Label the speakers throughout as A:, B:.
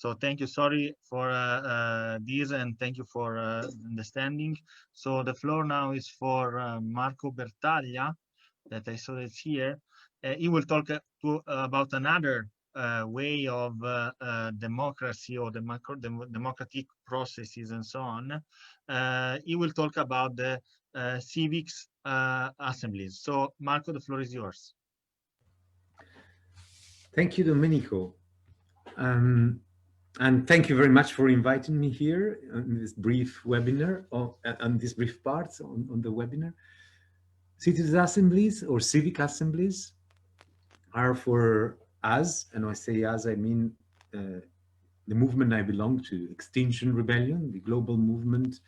A: So thank you. Sorry for this, and thank you for understanding. So the floor now is for Marco Bertaglia, that I saw that's here. He will talk about another way of democracy or democratic processes and so on. He will talk about the civics assemblies. So Marco, the floor is yours.
B: Thank you, Domenico. And thank you very much for inviting me here on this brief webinar, on this brief part on the webinar. Citizens assemblies or civic assemblies are for us, and when I say us, I mean the movement I belong to, Extinction Rebellion, the global movement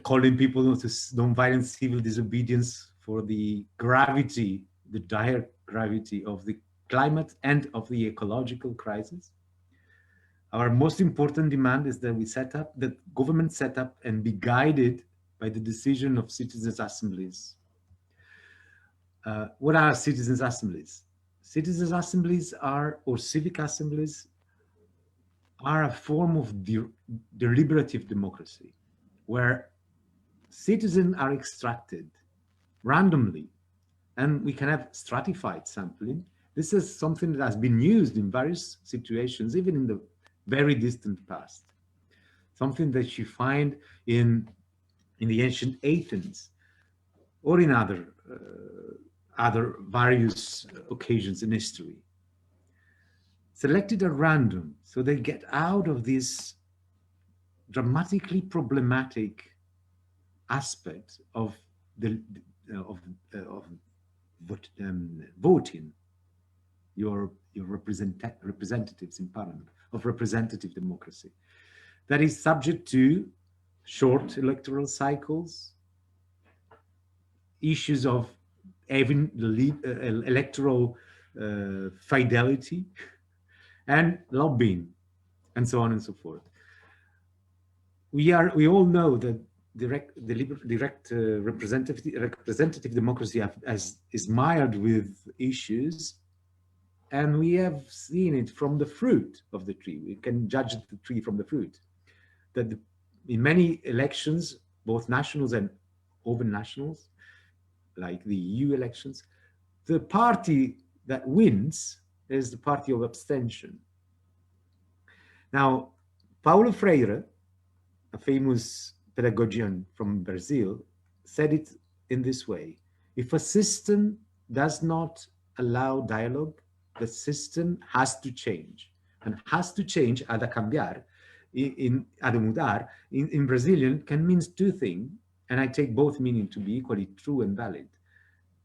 B: calling people to non-violent civil disobedience for the gravity, the dire gravity of the climate and of the ecological crisis. Our most important demand is that that government set up and be guided by the decision of citizens' assemblies. What are citizens' assemblies? Citizens' assemblies or civic assemblies are a form of deliberative democracy, where citizens are extracted randomly, and we can have stratified sampling. This is something that has been used in various situations, even in the very distant past. Something that you find in the ancient Athens or in other various occasions in history. Selected at random, so they get out of this dramatically problematic aspect of voting your representatives in parliament, of representative democracy, that is subject to short electoral cycles, issues of having electoral fidelity, and lobbying, and so on and so forth. We all know that direct representative democracy is mired with issues, and we have seen it from the fruit of the tree. We can judge the tree from the fruit. That in many elections, both nationals and over nationals, like the EU elections, the party that wins is the party of abstention. Now, Paulo Freire, a famous pedagogian from Brazil, said it in this way: if a system does not allow dialogue, the system has to change. And has to change, ha da cambiar, ha da mudar, in Brazilian can mean two things, and I take both meaning to be equally true and valid.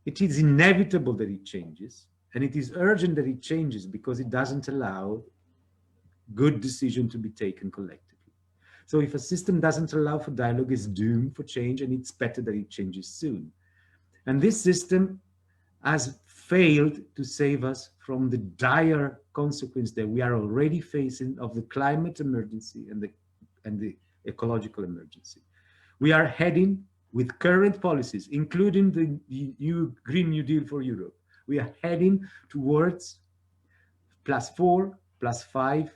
B: It is inevitable that it changes, and it is urgent that it changes because it doesn't allow good decision to be taken collectively. So if a system doesn't allow for dialogue, it's doomed for change, and it's better that it changes soon. And this system has failed to save us from the dire consequence that we are already facing of the climate emergency and the ecological emergency. We are heading, with current policies, including the new Green New Deal for Europe, we are heading towards +4, +5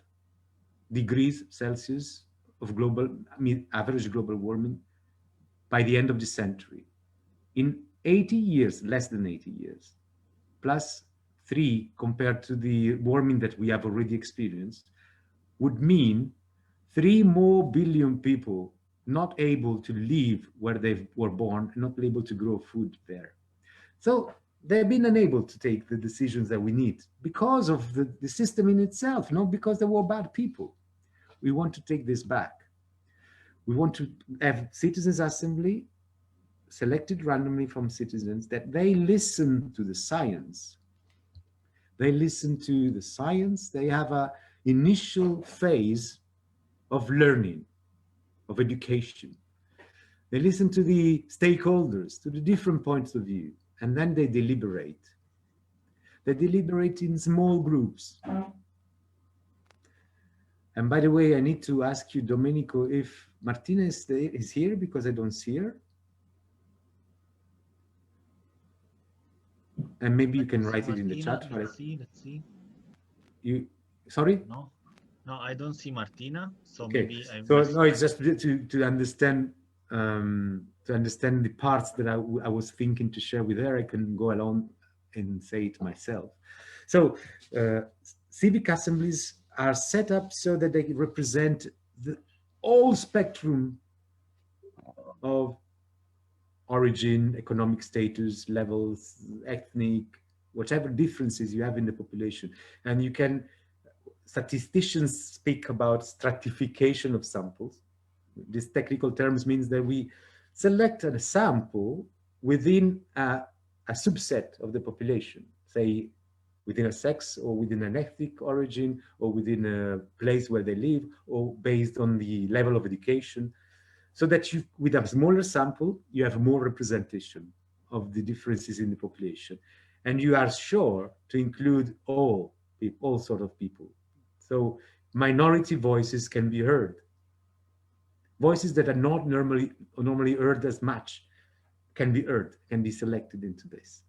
B: degrees Celsius of average global warming by the end of the century. In 80 years, less than 80 years, +3 compared to the warming that we have already experienced, would mean 3 more billion people not able to live where they were born, and not able to grow food there. So they've been unable to take the decisions that we need because of the system in itself, not because they were bad people. We want to take this back. We want to have citizens' assembly selected randomly from citizens, that they listen to the science. They listen to the science. They have an initial phase of learning, of education. They listen to the stakeholders, to the different points of view, and then they deliberate. They deliberate in small groups. And by the way, I need to ask you, Domenico, if Martina is here, because I don't see her. And maybe you can write it in the chat.
A: Let's see.
B: You, sorry?
A: No. No, I don't see Martina, so
B: Okay,
A: maybe I
B: so
A: missed.
B: no, it's just to understand the parts that I was thinking to share with her. I can go along and say it myself. So civic assemblies are set up so that they represent the whole spectrum of origin, economic status, levels, ethnic, whatever differences you have in the population. And you can, statisticians speak about stratification of samples. This technical terms means that we select a sample within a subset of the population, say within a sex or within an ethnic origin or within a place where they live or based on the level of education, so that you, with a smaller sample, you have more representation of the differences in the population. And you are sure to include all people, all sort of people. So minority voices can be heard. Voices that are not normally heard as much can be heard, can be selected into this.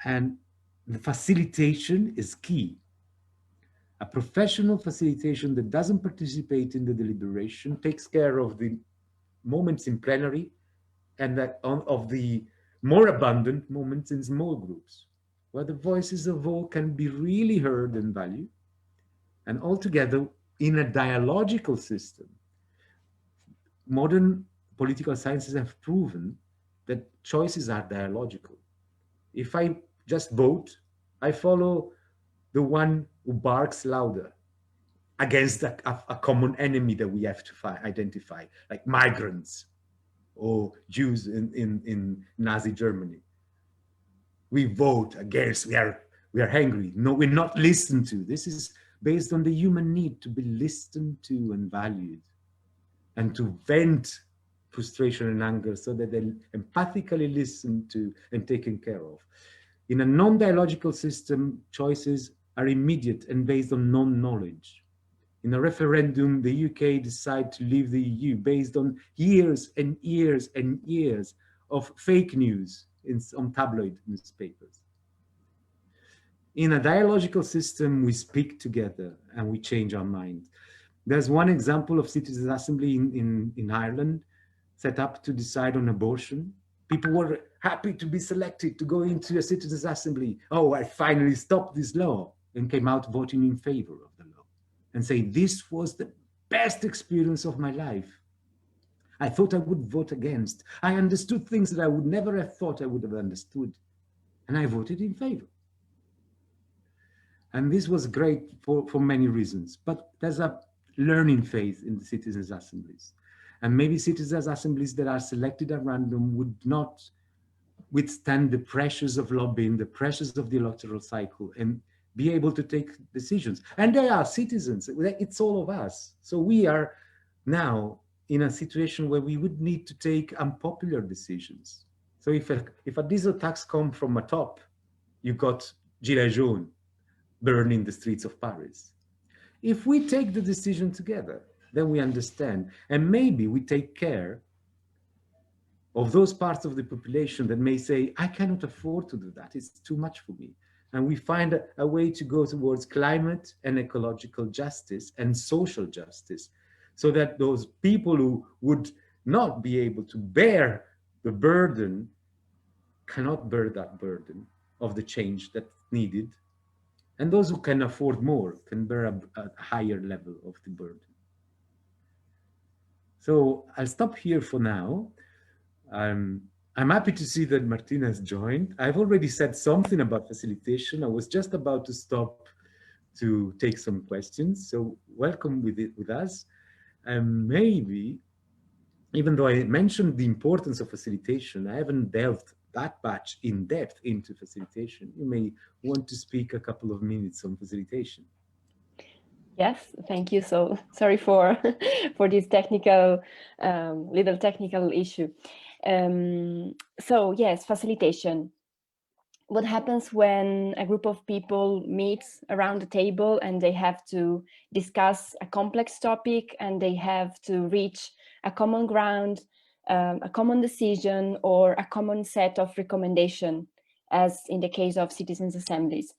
B: And the facilitation is key. A professional facilitation that doesn't participate in the deliberation takes care of the moments in plenary and of the more abundant moments in small groups, where the voices of all can be really heard and valued. And altogether, in a dialogical system, modern political sciences have proven that choices are dialogical. If I just vote, I follow the one who barks louder against a common enemy that we have to identify, like migrants or Jews in Nazi Germany. We vote against, we are angry. No, we're not listened to. This is based on the human need to be listened to and valued, and to vent frustration and anger so that they're empathically listened to and taken care of. In a non-dialogical system, choices are immediate and based on non-knowledge. In a referendum, the UK decided to leave the EU based on years and years and years of fake news on tabloid newspapers. In a dialogical system, we speak together and we change our minds. There's one example of citizens' assembly in Ireland set up to decide on abortion. People were happy to be selected to go into a citizens' assembly. Oh, I finally stopped this law, and came out voting in favor of the law and say, this was the best experience of my life. I thought I would vote against. I understood things that I would never have thought I would have understood. And I voted in favor. And this was great for many reasons. But there's a learning phase in the citizens' assemblies. And maybe citizens' assemblies that are selected at random would not withstand the pressures of lobbying, the pressures of the electoral cycle, and be able to take decisions. And they are citizens, it's all of us. So we are now in a situation where we would need to take unpopular decisions. So if a diesel tax comes from a top, you got Gilets jaunes burning the streets of Paris. If we take the decision together, then we understand. And maybe we take care of those parts of the population that may say, I cannot afford to do that, it's too much for me. And we find a way to go towards climate and ecological justice and social justice, so that those people who would not be able to bear the burden cannot bear that burden of the change that's needed. And those who can afford more can bear a higher level of the burden. So I'll stop here for now. I'm happy to see that Martina has joined. I've already said something about facilitation. I was just about to stop to take some questions. So welcome with us. And maybe, even though I mentioned the importance of facilitation, I haven't delved that much in depth into facilitation. You may want to speak a couple of minutes on facilitation.
C: Yes, thank you. So sorry for for this technical little technical issue. So yes, facilitation. What happens when a group of people meets around the table and they have to discuss a complex topic and they have to reach a common ground, a common decision, or a common set of recommendation, as in the case of citizens' assemblies?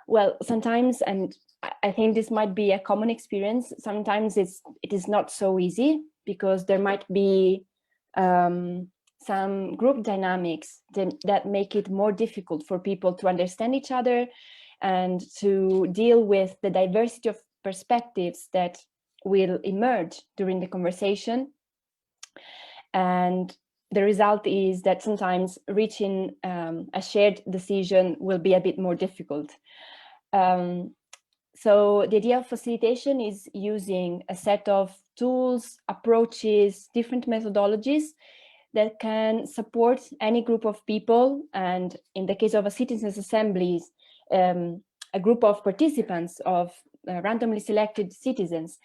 C: Well, sometimes, and I think this might be a common experience. Sometimes it is not so easy because there might be some group dynamics that make it more difficult for people to understand each other and to deal with the diversity of perspectives that will emerge during the conversation. And the result is that sometimes reaching a shared decision will be a bit more difficult. So the idea of facilitation is using a set of tools, approaches, different methodologies that can support any group of people. And in the case of a citizens' assemblies, a group of participants, of randomly selected citizens,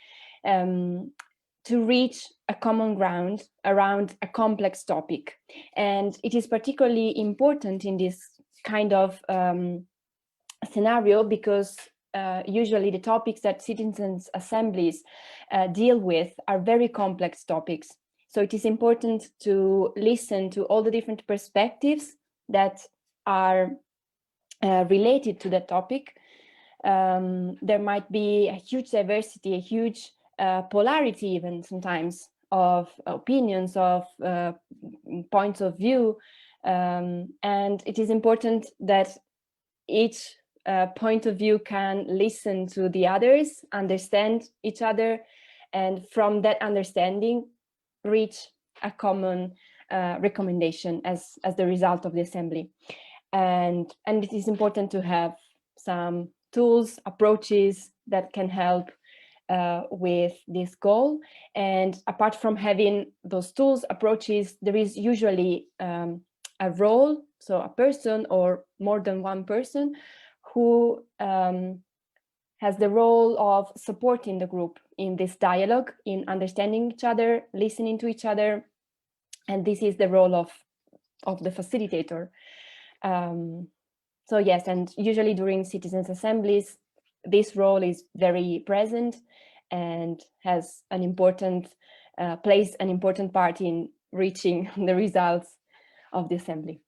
C: to reach a common ground around a complex topic. And it is particularly important in this kind of scenario because usually the topics that citizens' assemblies deal with are very complex topics. So it is important to listen to all the different perspectives that are related to that topic. There might be a huge diversity, a huge polarity even sometimes of opinions, of points of view. And it is important that each point of view can listen to the others, understand each other, and from that understanding, reach a common recommendation as the result of the assembly. And it is important to have some tools, approaches that can help with this goal. And apart from having those tools, approaches, there is usually a role, so a person or more than one person who has the role of supporting the group in this dialogue, in understanding each other, listening to each other. And this is the role of the facilitator. So yes, and usually during citizens' assemblies, this role is very present and has an important plays an important part in reaching the results of the assembly.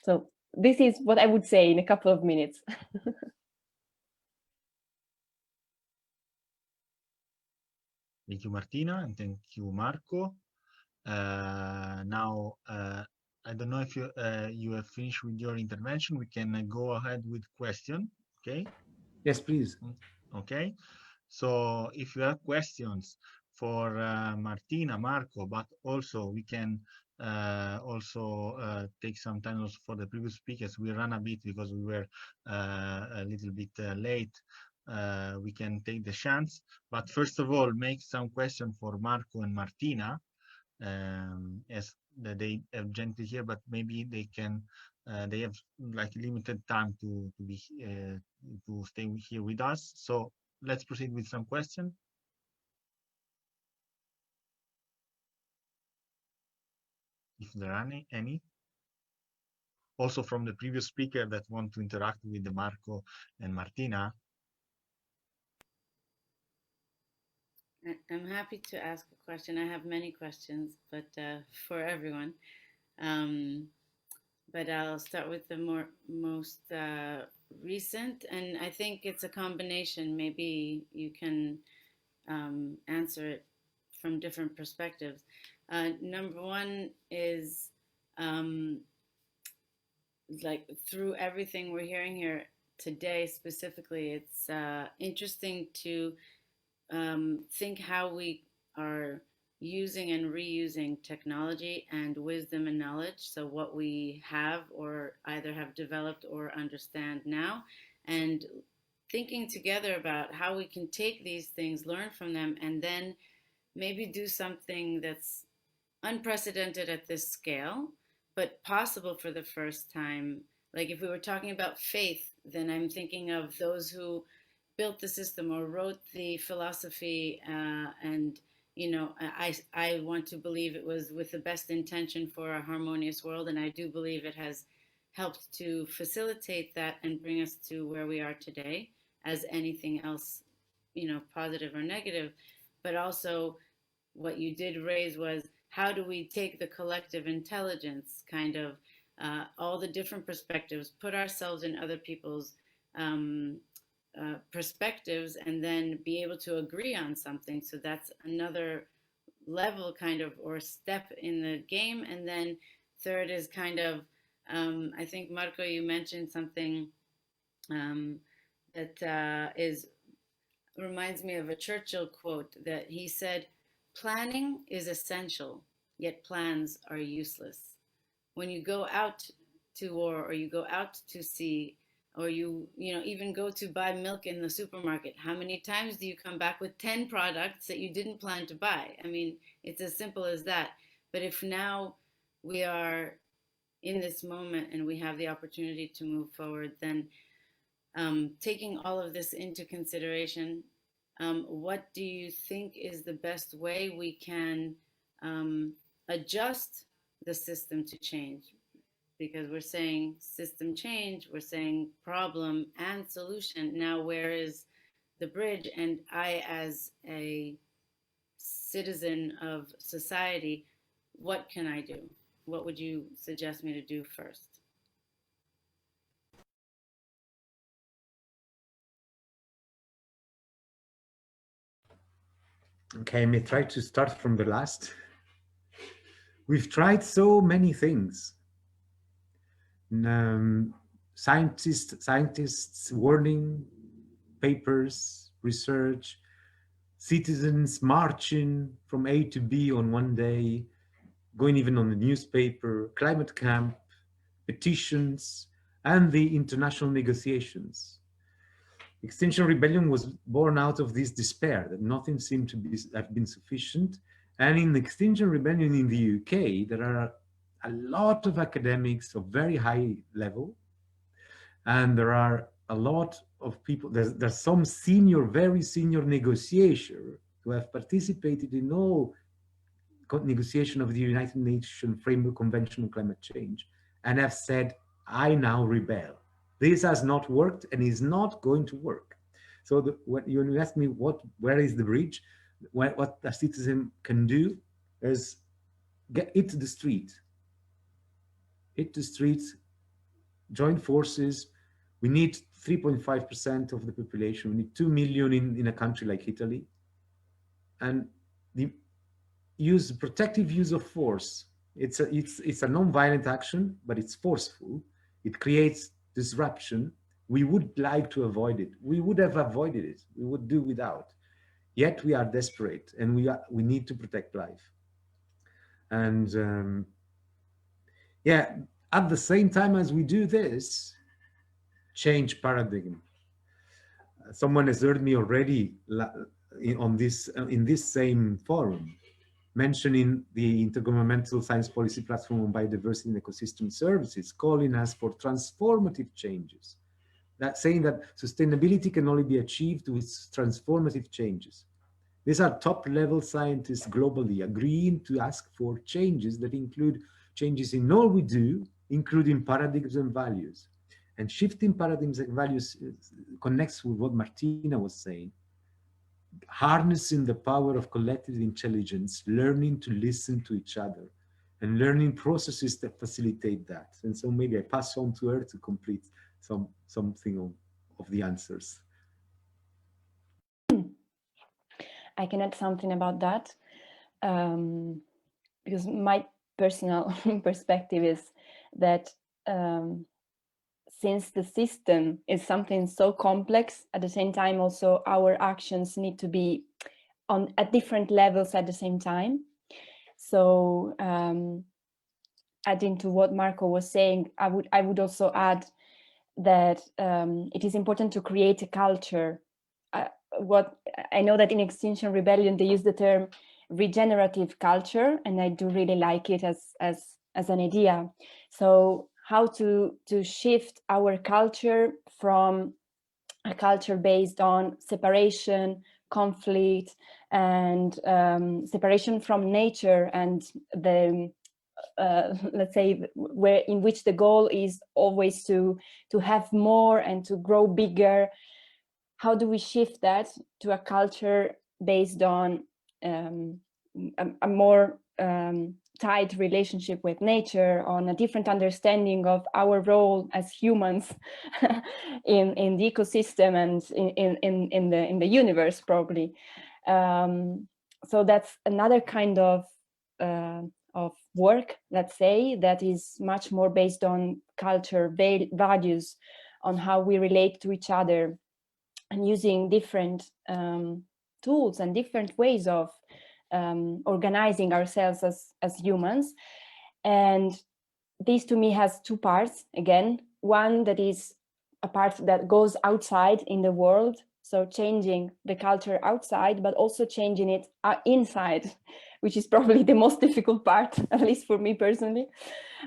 C: So this is what I would say in a couple of minutes.
A: Thank you, Martina, and thank you, Marco. Now, I don't know if you have finished with your intervention. We can go ahead with question, okay?
B: Yes, please.
A: Okay. So if you have questions for Martina, Marco, but also we can take some time also for the previous speakers. We ran a bit because we were a little bit late. We can take the chance, but first of all, make some question for Marco and Martina, as they have gently here, but maybe they can they have like limited time to stay here with us. So let's proceed with some questions. If there are any. Also from the previous speaker that want to interact with Marco and Martina.
D: I'm happy to ask a question. I have many questions, but for everyone. But I'll start with the most recent, and I think it's a combination. Maybe you can answer it from different perspectives. Number one is like through everything we're hearing here today specifically, it's interesting to think how we are using and reusing technology and wisdom and knowledge. So what we have or either have developed or understand now, and thinking together about how we can take these things, learn from them, and then maybe do something that's unprecedented at this scale, but possible for the first time. Like if we were talking about faith, then I'm thinking of those who built the system or wrote the philosophy, and I want to believe it was with the best intention for a harmonious world, and I do believe it has helped to facilitate that and bring us to where we are today, as anything else, positive or negative. But also what you did raise was, how do we take the collective intelligence, kind of all the different perspectives, put ourselves in other people's perspectives and then be able to agree on something. So that's another level kind of, or step in the game. And then third is kind of, I think Marco, you mentioned something that reminds me of a Churchill quote, that he said, planning is essential, yet plans are useless. When you go out to war, or you go out to sea, or you even go to buy milk in the supermarket, how many times do you come back with 10 products that you didn't plan to buy? I mean, it's as simple as that. But if now we are in this moment and we have the opportunity to move forward, then taking all of this into consideration, what do you think is the best way we can adjust the system to change? Because we're saying system change, we're saying problem and solution. Now, where is the bridge? And I, as a citizen of society, what can I do? What would you suggest me to do first?
B: Okay, I may try to start from the last. We've tried so many things. Scientists warning, papers, research, citizens marching from A to B on one day, going even on the newspaper, climate camp, petitions, and the international negotiations. Extinction Rebellion was born out of this despair that nothing seemed to have been sufficient. And in Extinction Rebellion in the UK, there are a lot of academics of very high level, and there are a lot of people, there's some senior, very senior negotiator who have participated in all negotiation of the United Nations Framework Convention on Climate Change, and have said, I now rebel. This has not worked and is not going to work. So when you ask me where is the bridge, what a citizen can do is get it to the street. Hit the streets, join forces. We need 3.5% of the population. We need 2 million in a country like Italy. And the protective use of force. It's a non-violent action, but it's forceful. It creates disruption. We would like to avoid it. We would have avoided it. We would do without. Yet we are desperate, and we need to protect life. And yeah, at the same time as we do this, change paradigm. Someone has heard me already in this same forum, mentioning the Intergovernmental Science Policy Platform on Biodiversity and Ecosystem Services, calling us for transformative changes. That saying that sustainability can only be achieved with transformative changes. These are top-level scientists globally agreeing to ask for changes that include changes in all we do, including paradigms and values. And shifting paradigms and values connects with what Martina was saying. Harnessing the power of collective intelligence, learning to listen to each other, and learning processes that facilitate that. And so maybe I pass on to her to complete something of the answers.
C: I can add something about that, because my personal perspective is that since the system is something so complex, at the same time also our actions need to be at different levels at the same time. So adding to what Marco was saying, I would also add that it is important to create a culture. What I know that in Extinction Rebellion they use the term regenerative culture, and I do really like it as an idea. So how to shift our culture from a culture based on separation, conflict, and separation from nature, and the let's say in which the goal is always to have more and to grow bigger. How do we shift that to a culture based on a more tight relationship with nature, on a different understanding of our role as humans in the ecosystem and in the universe, probably. So that's another kind of work, let's say, that is much more based on culture, values, on how we relate to each other, and using different tools and different ways of organizing ourselves as humans. And this to me has two parts, again. One that is a part that goes outside in the world, so changing the culture outside, but also changing it inside, which is probably the most difficult part, at least for me personally.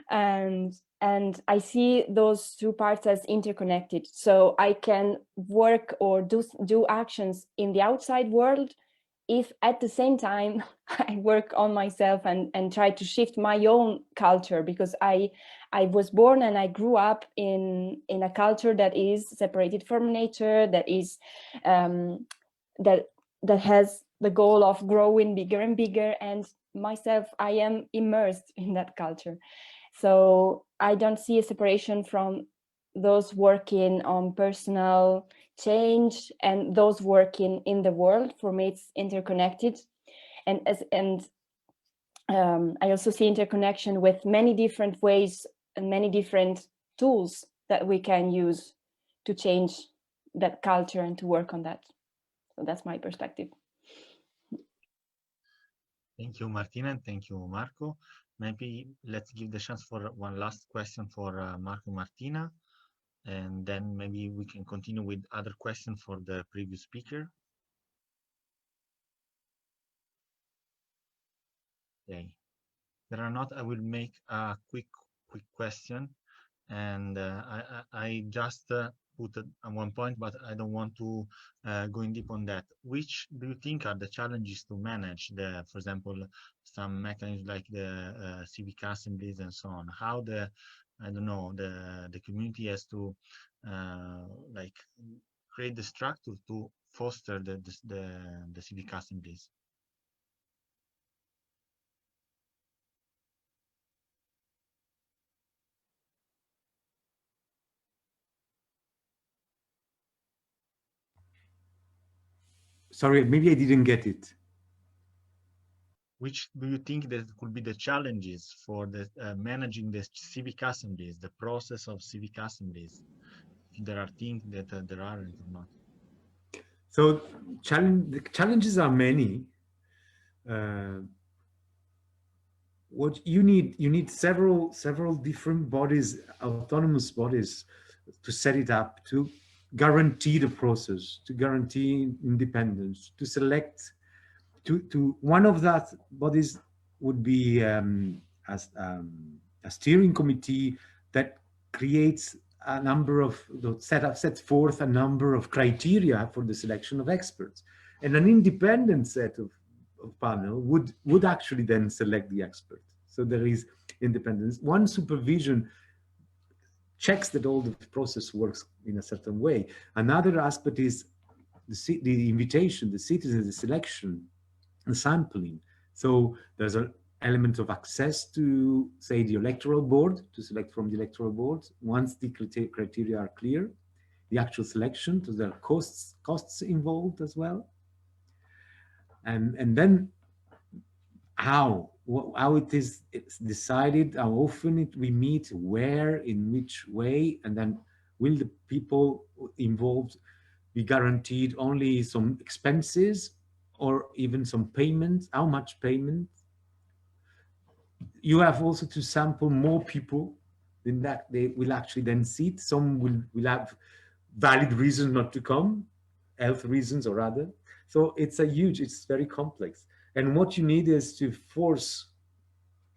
C: And I see those two parts as interconnected. So I can work or do actions in the outside world if at the same time I work on myself and try to shift my own culture, because I was born and I grew up in a culture that is separated from nature, that is that has the goal of growing bigger and bigger, and myself, I am immersed in that culture. So I don't see a separation from those working on personal change and those working in the world. For me, it's interconnected. And I also see interconnection with many different ways and many different tools that we can use to change that culture and to work on that. So that's my perspective.
A: Thank you, Martina, and thank you, Marco. Maybe let's give the chance for one last question for Marco, Martina, and then maybe we can continue with other questions for the previous speaker. Okay. There are not, I will make a quick question, and I just put it at one point, but I don't want to go in deep on that. Which do you think are the challenges to manage for example, some mechanisms like the civic assemblies and so on? How I don't know, the community has to like create the structure to foster the civic assemblies?
B: Sorry, maybe I didn't get it.
A: Which do you think that could be the challenges for managing the civic assemblies, the process of civic assemblies? If there are things that there aren't or not.
B: So the challenges are many. What you need several different bodies, autonomous bodies, to set it up, to guarantee the process, to guarantee independence, to select. To one of that bodies would be as a steering committee that creates a number of sets forth a number of criteria for the selection of experts, and an independent set of panel would actually then select the expert. So there is independence. One supervision checks that all the process works in a certain way. Another aspect is the invitation, the citizens, the selection, the sampling. So there's an element of access to, say, the electoral board, to select from the electoral board. Once the criteria are clear, the actual selection, so there are costs involved as well. And then how it's decided, how often we meet, where, in which way, and then will the people involved be guaranteed only some expenses or even some payment? How much payment? You have also to sample more people than that they will actually then sit. Some will have valid reasons not to come, health reasons or other. So it's very complex. And what you need is to force,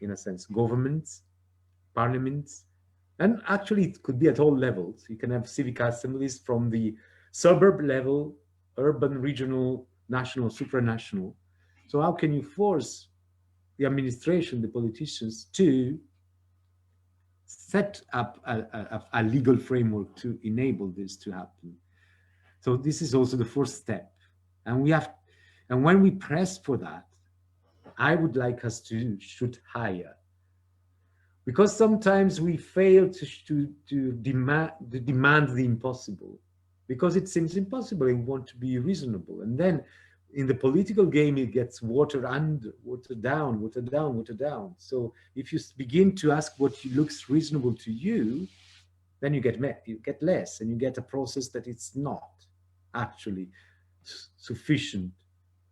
B: in a sense, governments, parliaments, and actually it could be at all levels. You can have civic assemblies from the suburb level, urban, regional, national, supranational. So how can you force the administration, the politicians, to set up a legal framework to enable this to happen? So this is also the first step. And when we press for that, I would like us to shoot higher, because sometimes we fail to demand the impossible, because it seems impossible and we want to be reasonable. And then in the political game, it gets watered under, watered down, watered down, watered down. So if you begin to ask what looks reasonable to you, then you get less, and you get a process that it's not actually sufficient,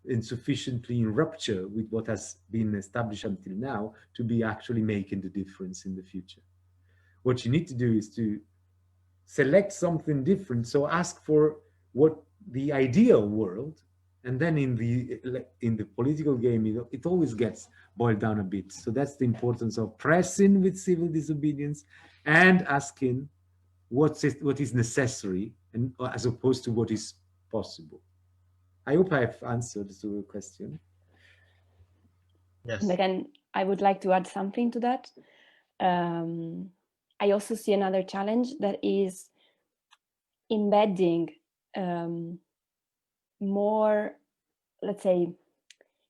B: insufficiently in rupture with what has been established until now to be actually making the difference in the future. What you need to do is to select something different. So ask for what the ideal world, and then in the political game, it always gets boiled down a bit. So that's the importance of pressing with civil disobedience and asking what is necessary, and as opposed to what is possible. I hope I've answered to your question.
A: Yes.
C: And again, I would like to add something to that. I also see another challenge, that is embedding more, let's say,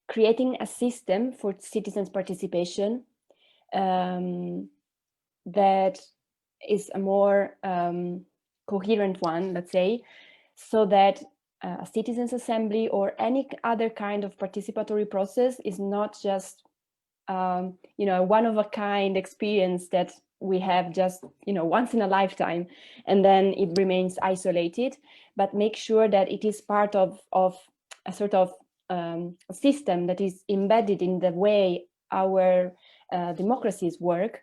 C: creating a system for citizens' participation that is a more coherent one, let's say, so that a citizens' assembly or any other kind of participatory process is not just a one-of-a-kind experience that we have just once in a lifetime, and then it remains isolated, but make sure that it is part of a sort of system that is embedded in the way our democracies work,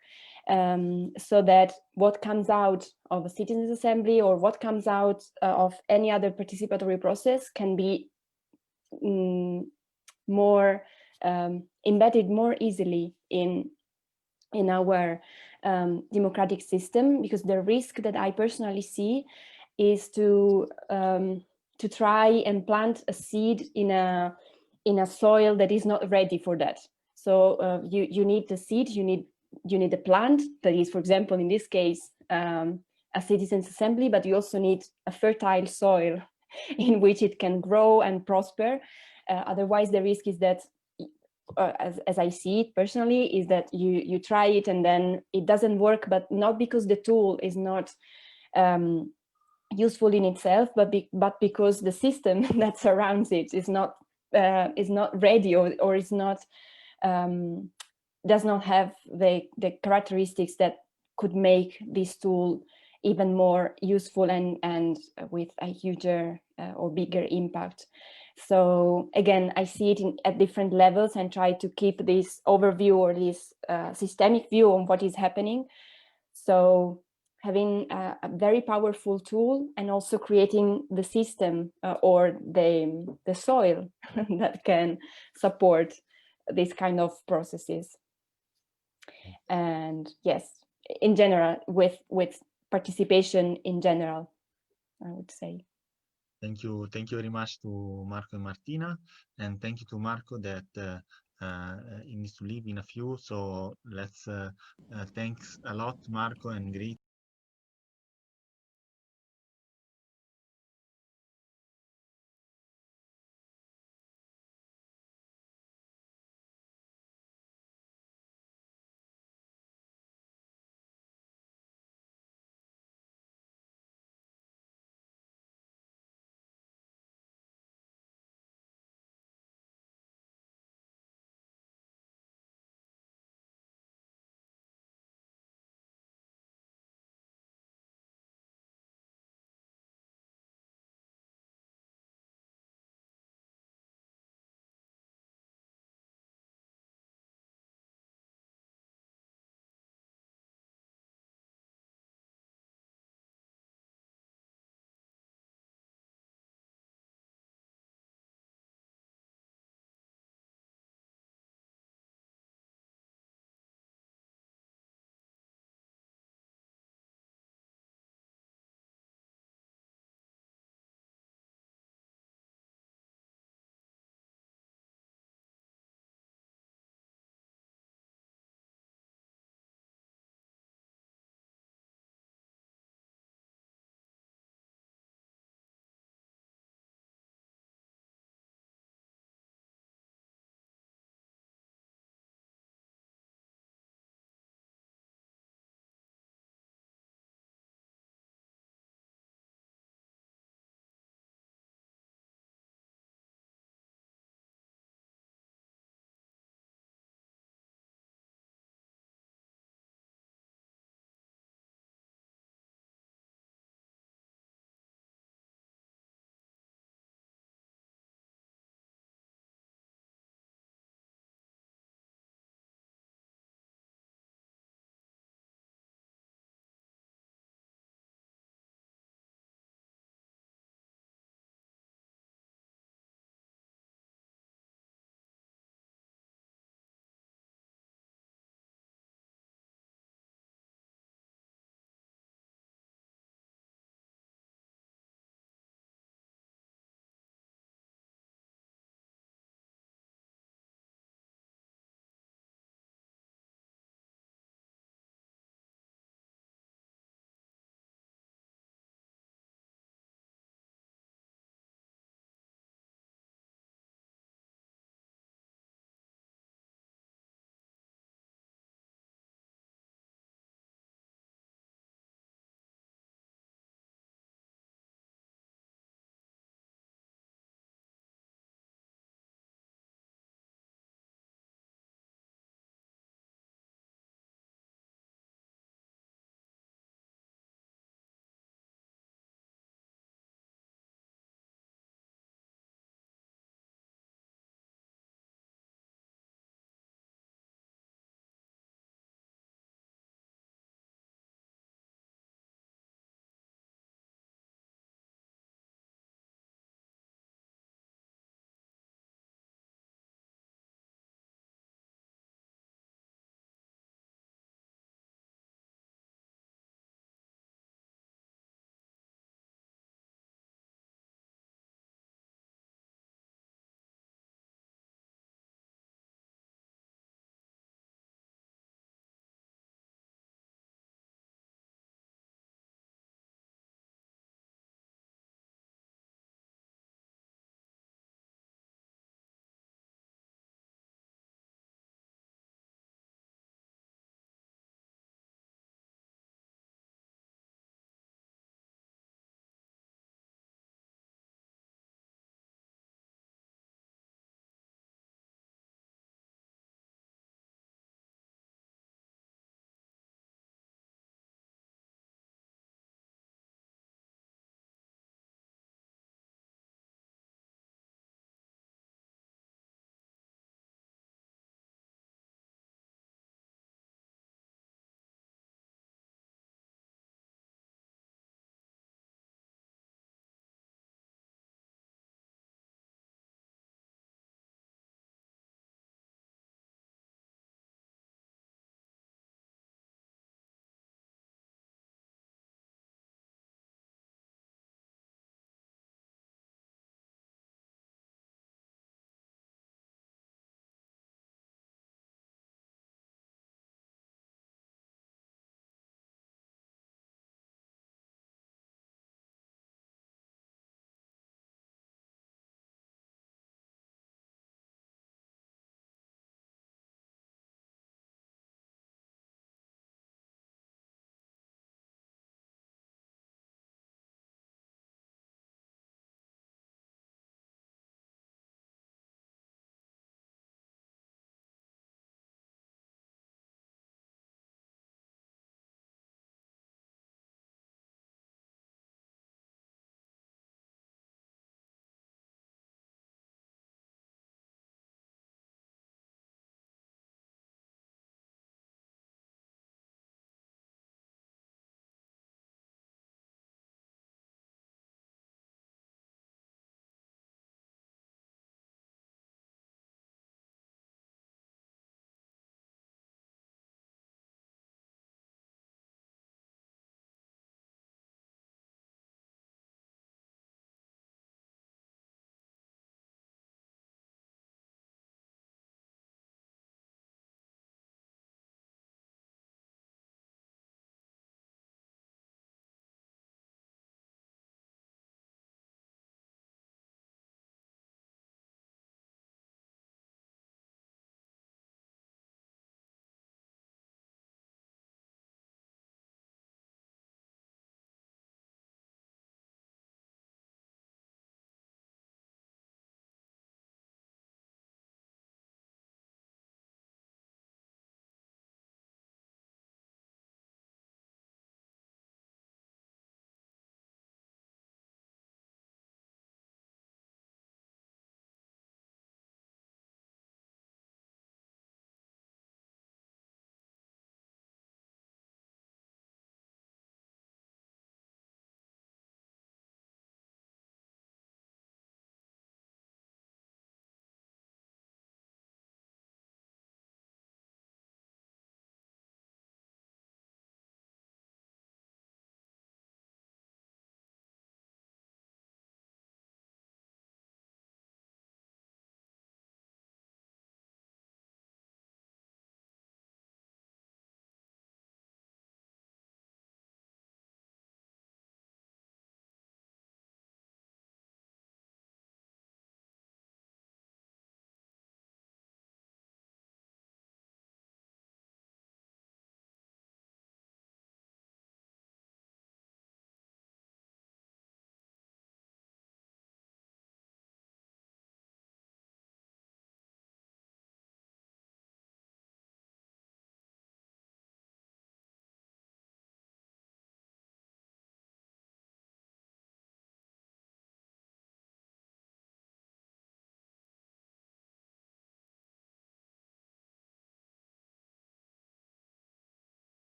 C: so that what comes out of a citizens' assembly or what comes out of any other participatory process can be more embedded more easily in our democratic system. Because the risk that I personally see is to try and plant a seed in a soil that is not ready for that. So you need the seed, you need a plant that is, for example, in this case, a citizens' assembly, but you also need a fertile soil in which it can grow and prosper. Otherwise, the risk is that, as I see it personally, is that you try it and then it doesn't work, but not because the tool is not useful in itself, but because the system that surrounds it is not ready, or is not does not have the characteristics that could make this tool even more useful and with a huger or bigger impact. So again, I see it at different levels and try to keep this overview or this systemic view on what is happening. So having a very powerful tool, and also creating the system or the soil that can support this kind of processes. And yes, in general, with participation in general, I would say.
A: Thank you very much to Marco and Martina, and thank you to Marco that he needs to leave in a few. So let's thanks a lot, Marco, and greet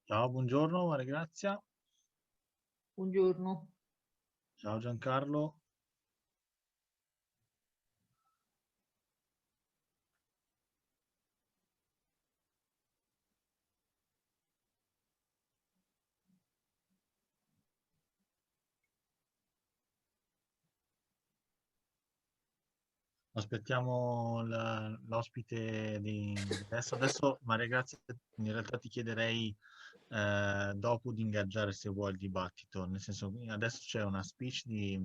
A: Ciao, buongiorno, Maria Grazia.
E: Buongiorno.
A: Ciao Giancarlo. Aspettiamo l'ospite di adesso. Adesso, Maria Grazia, in realtà ti chiederei dopo di ingaggiare se vuoi il dibattito, nel senso adesso c'è una speech di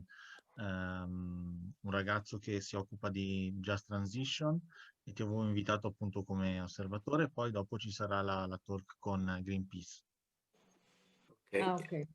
A: un ragazzo che si occupa di Just Transition e ti avevo invitato appunto come osservatore, poi dopo ci sarà la talk con Greenpeace.
B: Okay.
E: Ah, ok.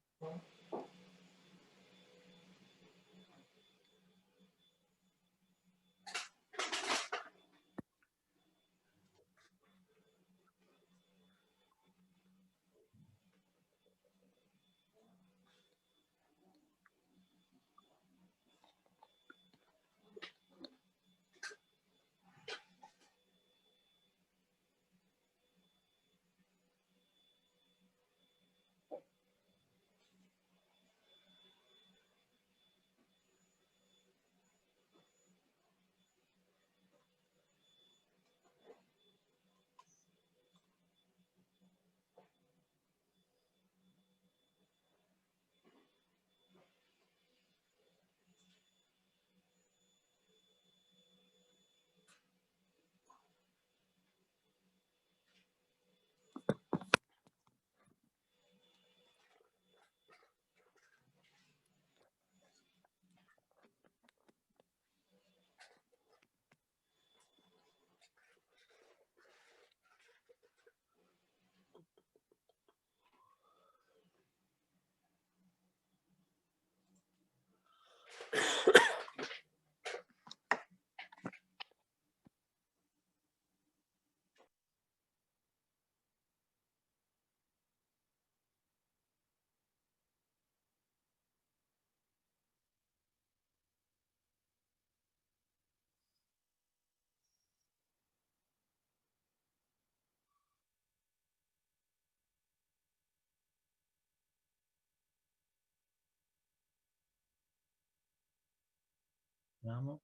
A: Vediamo.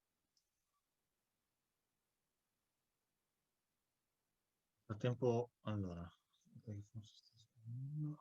A: Nel frattempo, allora, perché forse sta scrivendo.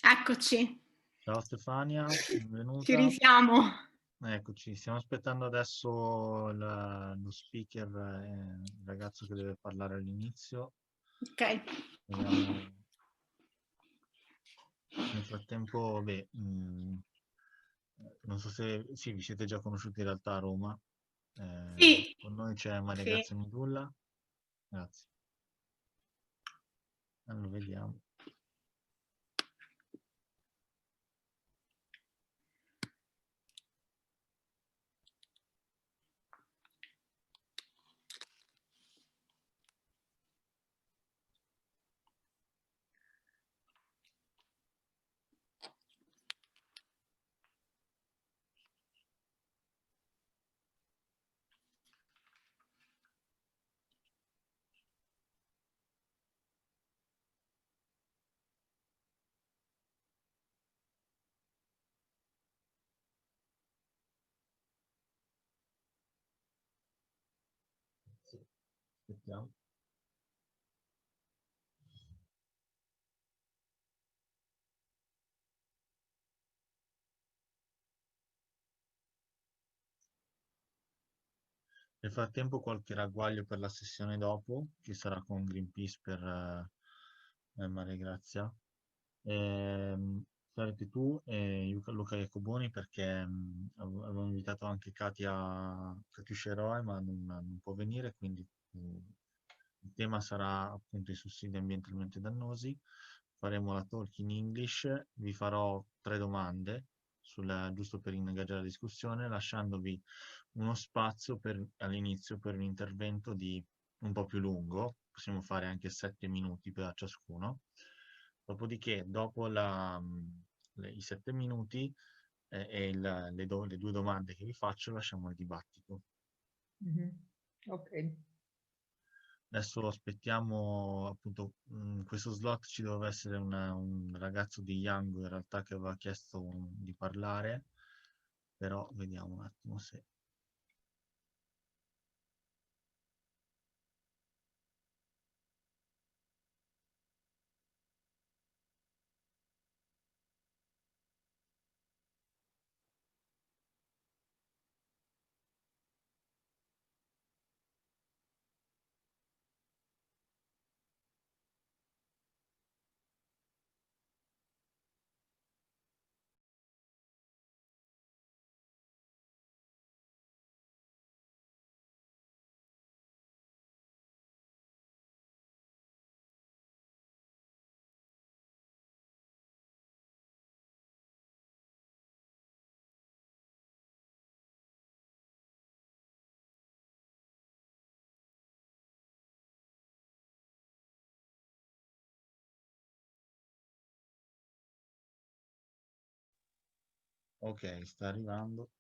F: Eccoci,
A: Ciao Stefania,
F: ci
A: benvenuta.
F: risiamo.
A: Eccoci, stiamo aspettando adesso lo speaker, il ragazzo che deve parlare all'inizio.
F: Ok,
A: Vediamo. Nel frattempo, beh, non so se sì, vi siete già conosciuti in realtà a Roma.
F: sì,
A: Con noi c'è Maria
F: sì.
A: Grazia Midulla. Grazie. Allora, vediamo. Sì, aspettiamo. Nel frattempo qualche ragguaglio per la sessione dopo, che sarà con Greenpeace per Maria Grazia. Sarete tu e Luca Iacoboni, perché avevo invitato anche Katiuscia Eroe, ma non può venire, quindi il tema sarà appunto i sussidi ambientalmente dannosi. Faremo la talk in English, vi farò 3 domande giusto per ingaggiare la discussione, lasciandovi uno spazio all'inizio per un intervento di un po' più lungo, possiamo fare anche 7 minuti per ciascuno. Dopodiché, dopo i 7 minuti e le 2 domande che vi faccio, lasciamo il dibattito.
E: Ok.
A: Adesso aspettiamo, appunto, questo slot ci doveva essere un ragazzo di Yango in realtà che aveva chiesto di parlare, però vediamo un attimo se... Ok, sta arrivando.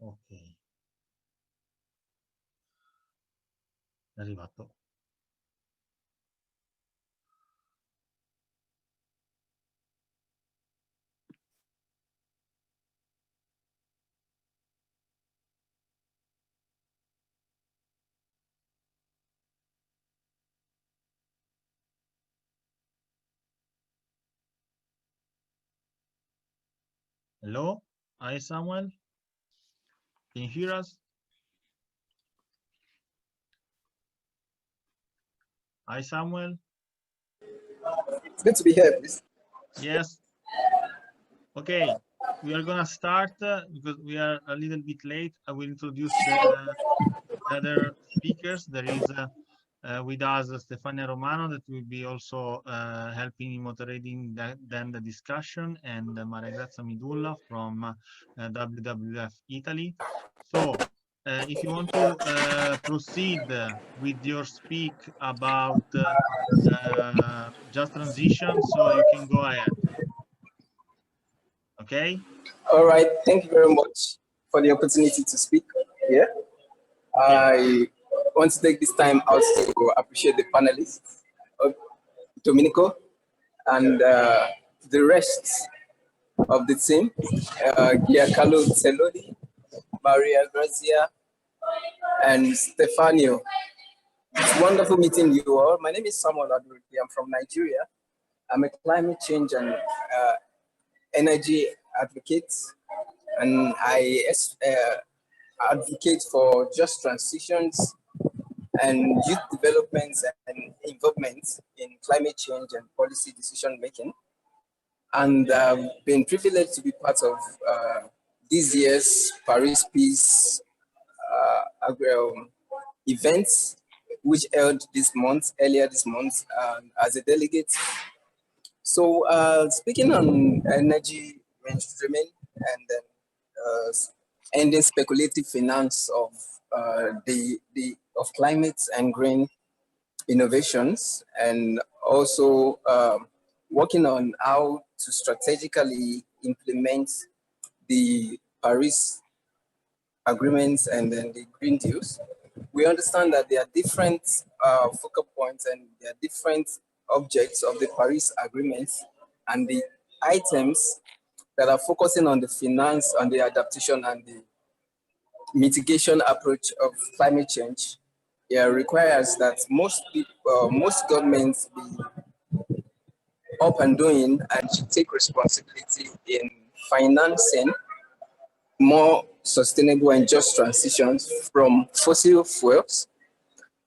A: Ok. È arrivato. Hello? Hi, Samuel. Can you hear us? Hi, Samuel.
E: It's good to be here, please.
A: Yes. Okay, we are gonna start because we are a little bit late. I will introduce the other speakers. There is with us Stefania Romano that will be also helping in moderating then the discussion, and Maria Grazia Midulla from WWF Italy. So if you want to proceed with your speak about just transition, so you can go ahead. Okay.
E: All right. Thank you very much for the opportunity to speak here. I want to take this time out to appreciate the panelists, Domenico, and the rest of the team, Giancarlo Zelloni, Maria Grazia, and Stefano. It's wonderful meeting you all. My name is Samuel Adurki. I'm from Nigeria. I'm a climate change and energy advocate, and I advocate for just transitions and youth development and involvement in climate change and policy decision making. And I've been privileged to be part of this year's Paris Peace events, which held earlier this month, as a delegate. So speaking on energy mainstreaming and then ending speculative finance of of climate and green innovations, and also working on how to strategically implement the Paris agreements and then the Green Deals. We understand that there are different focal points and there are different objects of the Paris agreements, and the items that are focusing on the finance, on the adaptation and the mitigation approach of climate change requires that most people, most governments be up and doing and should take responsibility in financing more sustainable and just transitions from fossil fuels.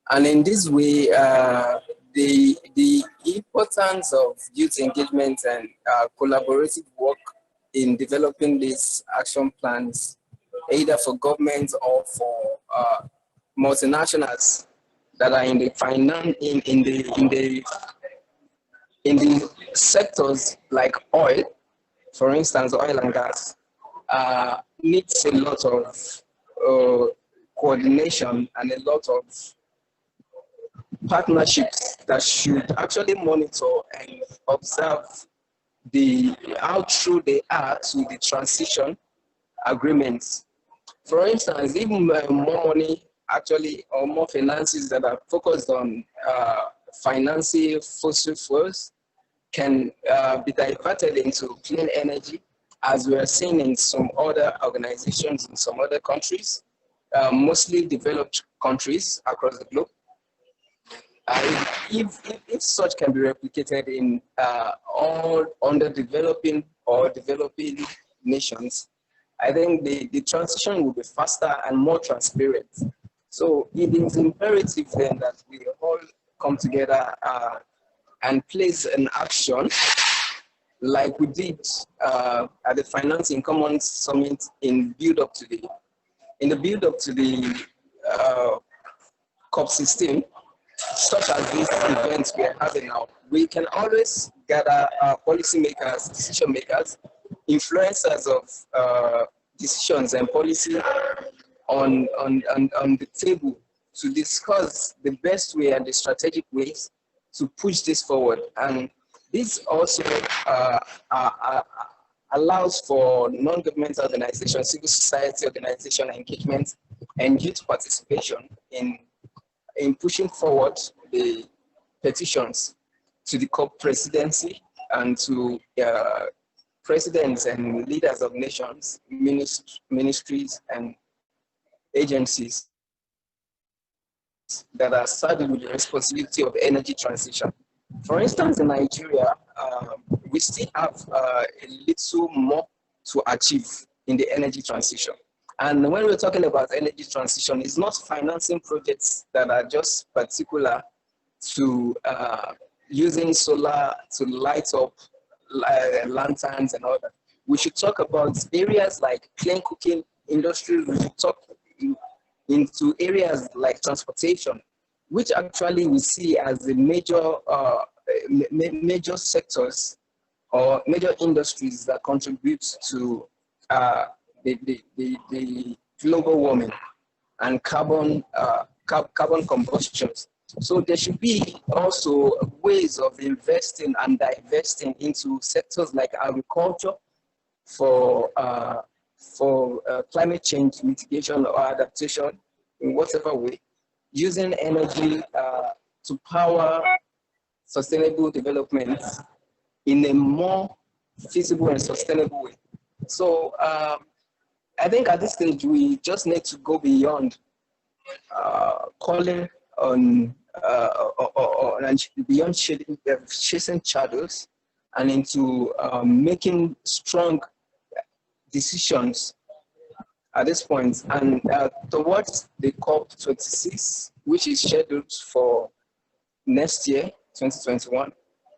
E: And in this way, the importance of youth engagement and collaborative work in developing these action plans, either for government or for multinationals that are in the finance, in the sectors like oil, for instance, oil and gas, needs a lot of coordination and a lot of partnerships that should actually monitor and observe how true they are to the transition agreements. For instance, even more money actually, or more finances that are focused on financing fossil fuels can be diverted into clean energy, as we are seeing in some other organizations in some other countries, mostly developed countries across the globe. If such can be replicated in all underdeveloping or developing nations, I think the transition will be faster and more transparent. So it is imperative then that we all come together and place an action like we did at the Financing Commons Summit in the build-up to the COP16, such as these events we are having now. We can always gather policymakers, decision makers, influencers of decisions and policy on the table to discuss the best way and the strategic ways to push this forward. And this also allows for non-governmental organizations, civil society organization engagement, and youth participation in pushing forward the petitions to the COP presidency and to presidents and leaders of nations, ministries, and agencies that are saddled with the responsibility of energy transition. For instance, in Nigeria, we still have a little more to achieve in the energy transition. And when we're talking about energy transition, it's not financing projects that are just particular to using solar to light up lanterns and all that. We should talk about areas like clean cooking industry. We should talk into areas like transportation, which actually we see as the major sectors or major industries that contribute to the global warming and carbon combustions. So there should be also ways of investing and divesting into sectors like agriculture for climate change mitigation or adaptation in whatever way, using energy to power sustainable development in a more feasible and sustainable way. So I think at this stage, we just need to go beyond calling on beyond chasing shadows and into making strong decisions at this point. And towards the COP26, which is scheduled for next year, 2021,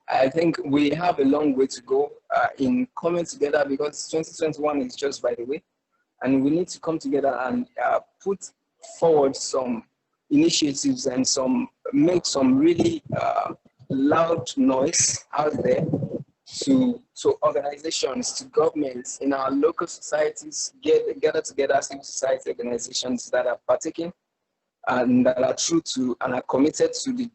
E: I think we have a long way to go in coming together, because 2021 is just by the way, and we need to come together and put forward some initiatives and make some really loud noise out there to organizations, to governments, in our local societies, gather together civil society organizations that are partaking and that are true to and are committed to the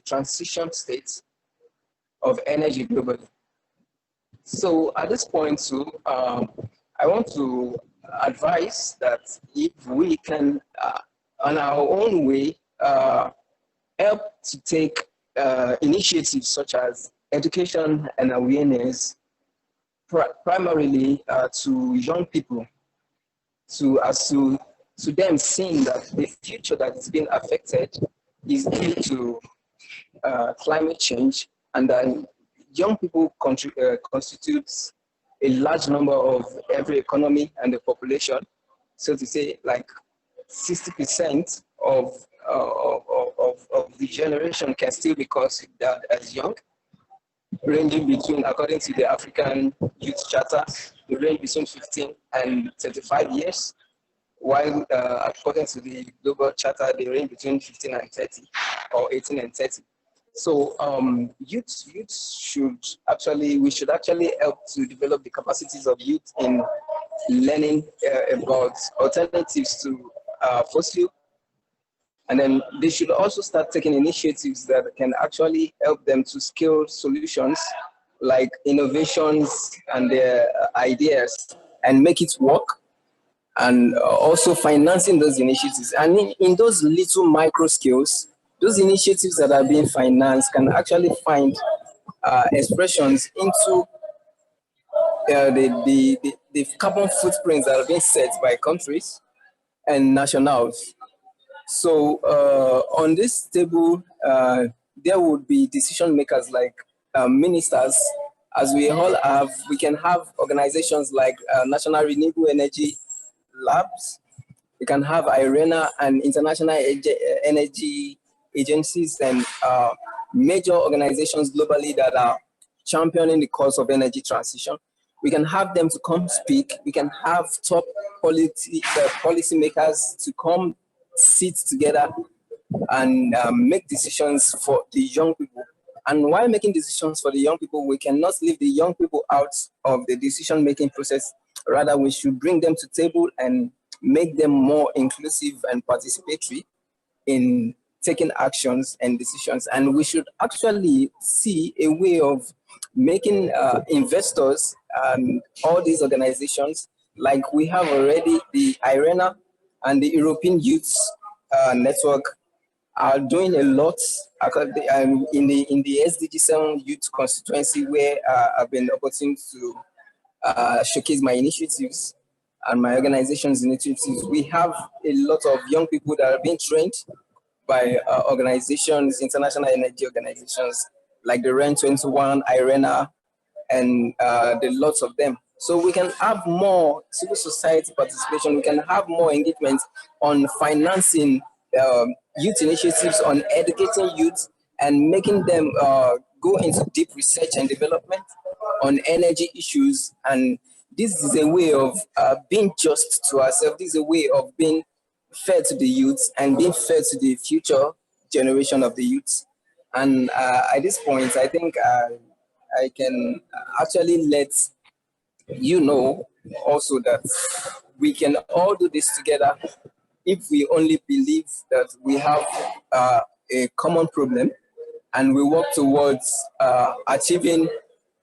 E: transition state of energy globally. So at this point too, I want to advise that if we can, on our own way, help to take initiatives such as education and awareness, primarily to young people, to them seeing that the future that is being affected is due to climate change, and then young people constitutes a large number of every economy and the population. So to say, like 60% of the generation can still be considered as young, ranging between, according to the African Youth Charter, they range between 15 and 35 years, while according to the Global Charter, they range between 15 and 30, or 18 and 30. So youth should actually, we should actually help to develop the capacities of youth in learning about alternatives to fossil. And then they should also start taking initiatives that can actually help them to scale solutions like innovations and their ideas and make it work, and also financing those initiatives. And in those little micro scales, those initiatives that are being financed can actually find expressions into the carbon footprints that are being set by countries and nationals. So on this table, there would be decision makers like ministers, as we all have. We can have organizations like National Renewable Energy Labs. We can have IRENA and international energy agencies and major organizations globally that are championing the cause of energy transition. We can have them to come speak. We can have top policy makers to come sit together and make decisions for the young people. And while making decisions for the young people, we cannot leave the young people out of the decision-making process. Rather, we should bring them to the table and make them more inclusive and participatory in taking actions and decisions. And we should actually see a way of making investors and all these organizations, like we have already the IRENA and the European Youth Network, are doing a lot in the SDG7 youth constituency, where I've been opportunity to showcase my initiatives and my organization's initiatives. We have a lot of young people that are being trained by organizations, international energy organizations like the REN 21, IRENA, and the lots of them. So we can have more civil society participation. We can have more engagement on financing youth initiatives, on educating youth and making them go into deep research and development on energy issues. And this is a way of being just to ourselves. This is a way of being fair to the youth and being fair to the future generation of the youth. And at this point, I think I can actually let you know also that we can all do this together if we only believe that we have a common problem and we work towards achieving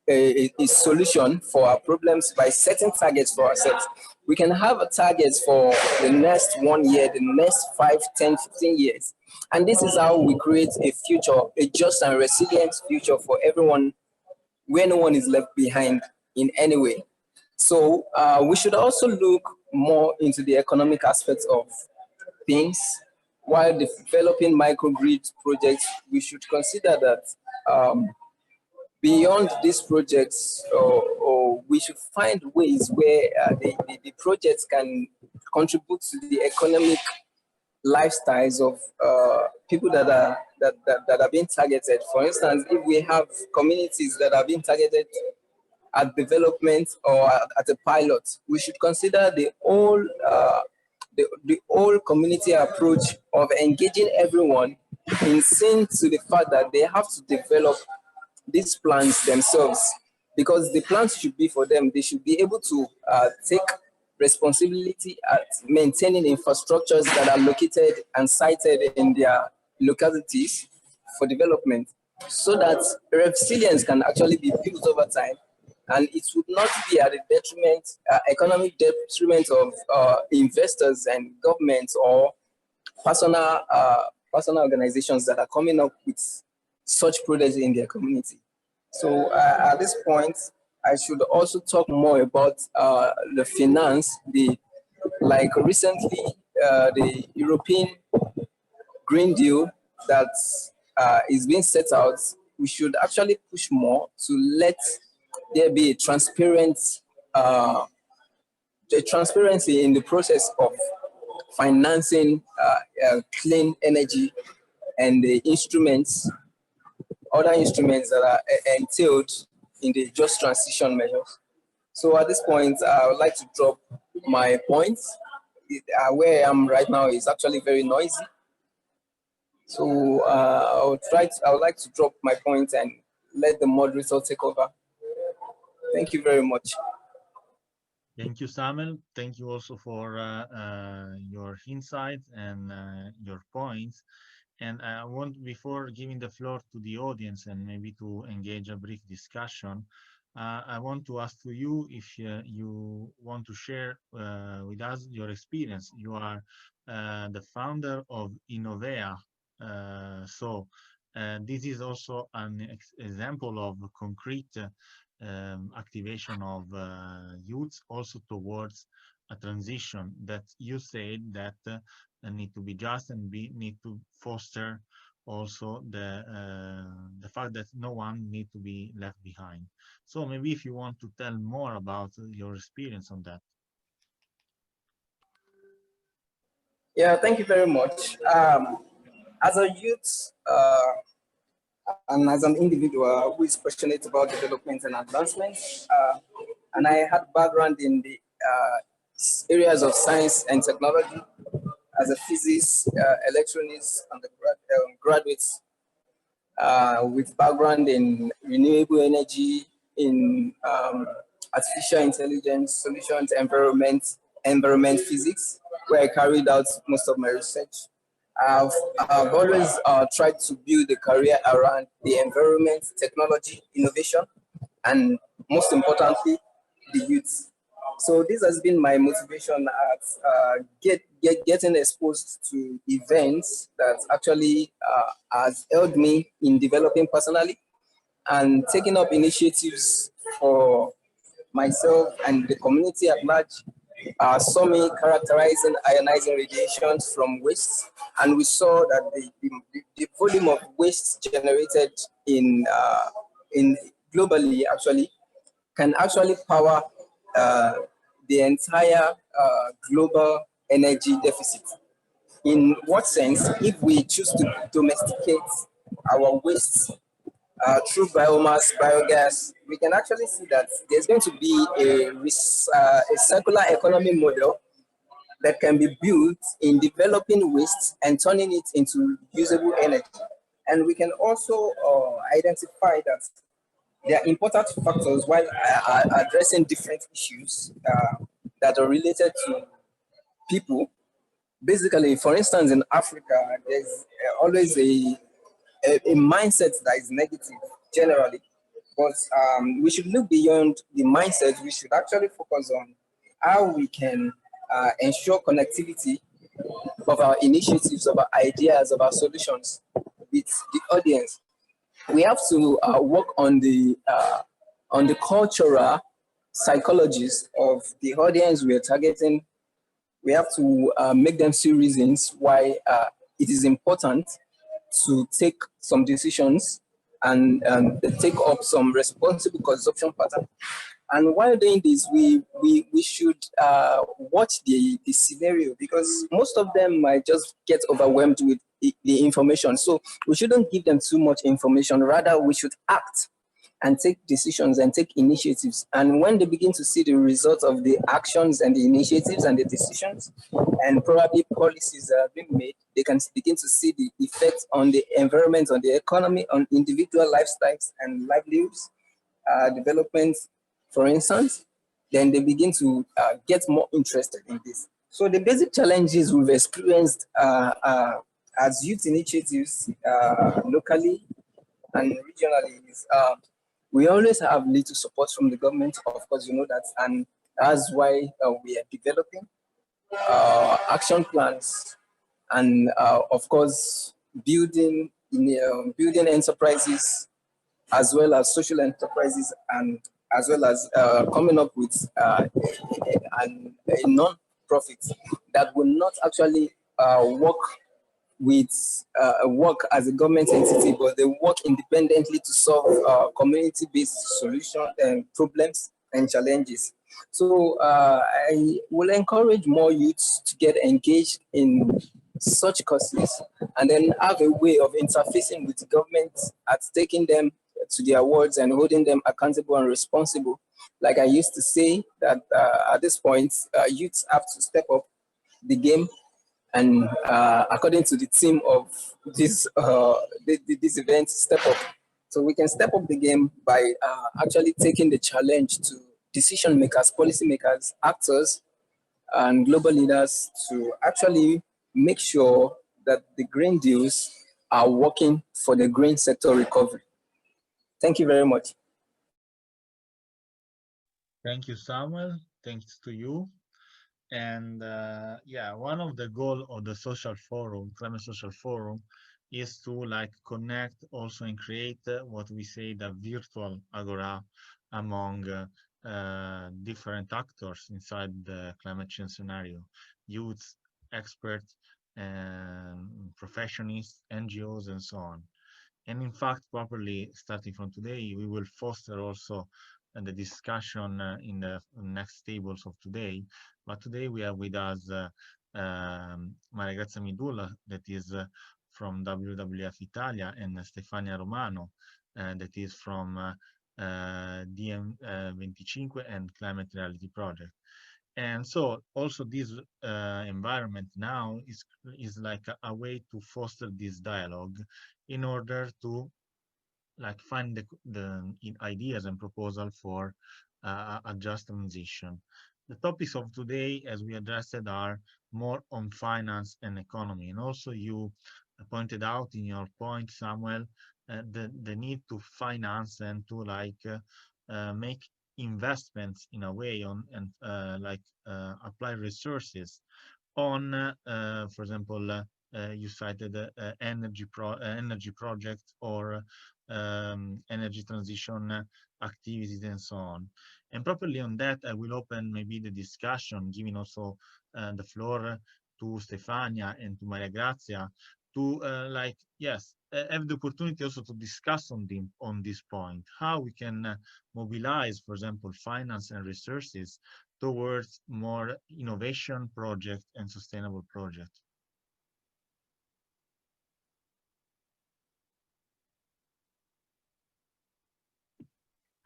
E: a solution for our problems by setting targets for ourselves. We can have targets for the next 1 year, the next 5, 10, 15 years. And this is how we create a future, a just and resilient future for everyone, where no one is left behind in any way. So we should also look more into the economic aspects of things. While developing microgrid projects, we should consider that beyond these projects, or we should find ways where the projects can contribute to the economic lifestyles of people that are being targeted. For instance, if we have communities that are being targeted at development or at a pilot, we should consider the whole community approach of engaging everyone in seeing to the fact that they have to develop these plans themselves, because the plans should be for them. They should be able to take responsibility at maintaining infrastructures that are located and sited in their localities for development, so that resilience can actually be built over time, and it would not be at the detriment, economic detriment of investors and governments or personal organizations that are coming up with such projects in their community. So at this point, I should also talk more about the finance. Like recently, the European Green Deal that is being set out, we should actually push more to let there be a transparency in the process of financing clean energy and the other instruments that are entailed in the just transition measures. So at this point, I would like to drop my points. Where I am right now is actually very noisy. So I would like to drop my point and let the moderator take over. Thank you very much.
A: Thank you, Samuel. Thank you also for your insights and your points. And I want, before giving the floor to the audience and maybe to engage a brief discussion, I want to ask to you if you want to share with us your experience. You are the founder of Innovea. This is also an example of concrete activation of youth also towards a transition that you said that need to be just and need to foster also the fact that no one need to be left behind. So maybe if you want to tell more about your experience on that.
E: Yeah, thank you very much. As a youth and as an individual who is passionate about development and advancement, and I had background in the areas of science and technology as a physicist, electronics, and graduates with background in renewable energy, in artificial intelligence, solutions, environment physics, where I carried out most of my research. I've always tried to build a career around the environment, technology, innovation, and most importantly, the youth. So this has been my motivation at getting exposed to events that actually has helped me in developing personally and taking up initiatives for myself and the community at large. Saw me characterizing ionizing radiations from waste, and we saw that the volume of waste generated in globally actually can actually power uh, the entire global energy deficit. In what sense? If we choose to domesticate our waste through biomass, biogas, we can actually see that there's going to be a circular economy model that can be built in developing waste and turning it into usable energy. And we can also identify that there are important factors while addressing different issues that are related to people. Basically, for instance, in Africa, there's always a mindset that is negative generally, but we should look beyond the mindset. We should actually focus on how we can ensure connectivity of our initiatives, of our ideas, of our solutions with the audience. We have to work on the cultural psychologies of the audience we are targeting. We have to make them see reasons why it is important to take some decisions and take up some responsible consumption pattern. And while doing this, we should watch the scenario, because most of them might just get overwhelmed with the information. So we shouldn't give them too much information. Rather, we should act and take decisions and take initiatives. And when they begin to see the results of the actions and the initiatives and the decisions and probably policies that have been made, they can begin to see the effects on the environment, on the economy, on individual lifestyles and livelihoods, development, for instance, then they begin to get more interested in this. So the basic challenges we've experienced as youth initiatives locally and regionally is we always have little support from the government, of course, you know that, and that's why we are developing action plans and, of course, building building enterprises as well as social enterprises, and as well as coming up with a non-profit that will not actually work with work as a government entity, but they work independently to solve community-based solution and problems and challenges. So I will encourage more youths to get engaged in such courses and then have a way of interfacing with the government at taking them to their words and holding them accountable and responsible. Like I used to say that at this point, youths have to step up the game, and according to the theme of this event, step up. So we can step up the game by actually taking the challenge to decision makers, policy makers, actors, and global leaders to actually make sure that the green deals are working for the green sector recovery. Thank you very much.
A: Thank you, Samuel. Thanks to you. And yeah, one of the goals of the social forum, climate social forum, is to like connect also and create what we say the virtual agora among different actors inside the climate change scenario: youths, experts, professionists, NGOs, and so on. And in fact, properly starting from today, we will foster also the discussion in the next tables of today. But today we have with us Maria Grazia Midula, that is from WWF Italia, and Stefania Romano, that is from DM25 and Climate Reality Project. And so also this environment now is like a way to foster this dialogue in order to like find the ideas and proposal for a just transition. The topics of today, as we addressed, are more on finance and economy. And also you pointed out in your point, Samuel, the need to finance and to like make investments in a way on and apply resources on, for example, you cited energy projects or energy transition activities and so on. And properly on that, I will open maybe the discussion, giving also the floor to Stefania and to Maria Grazia to have the opportunity also to discuss on this point, how we can mobilize, for example, finance and resources towards more innovation projects and sustainable projects.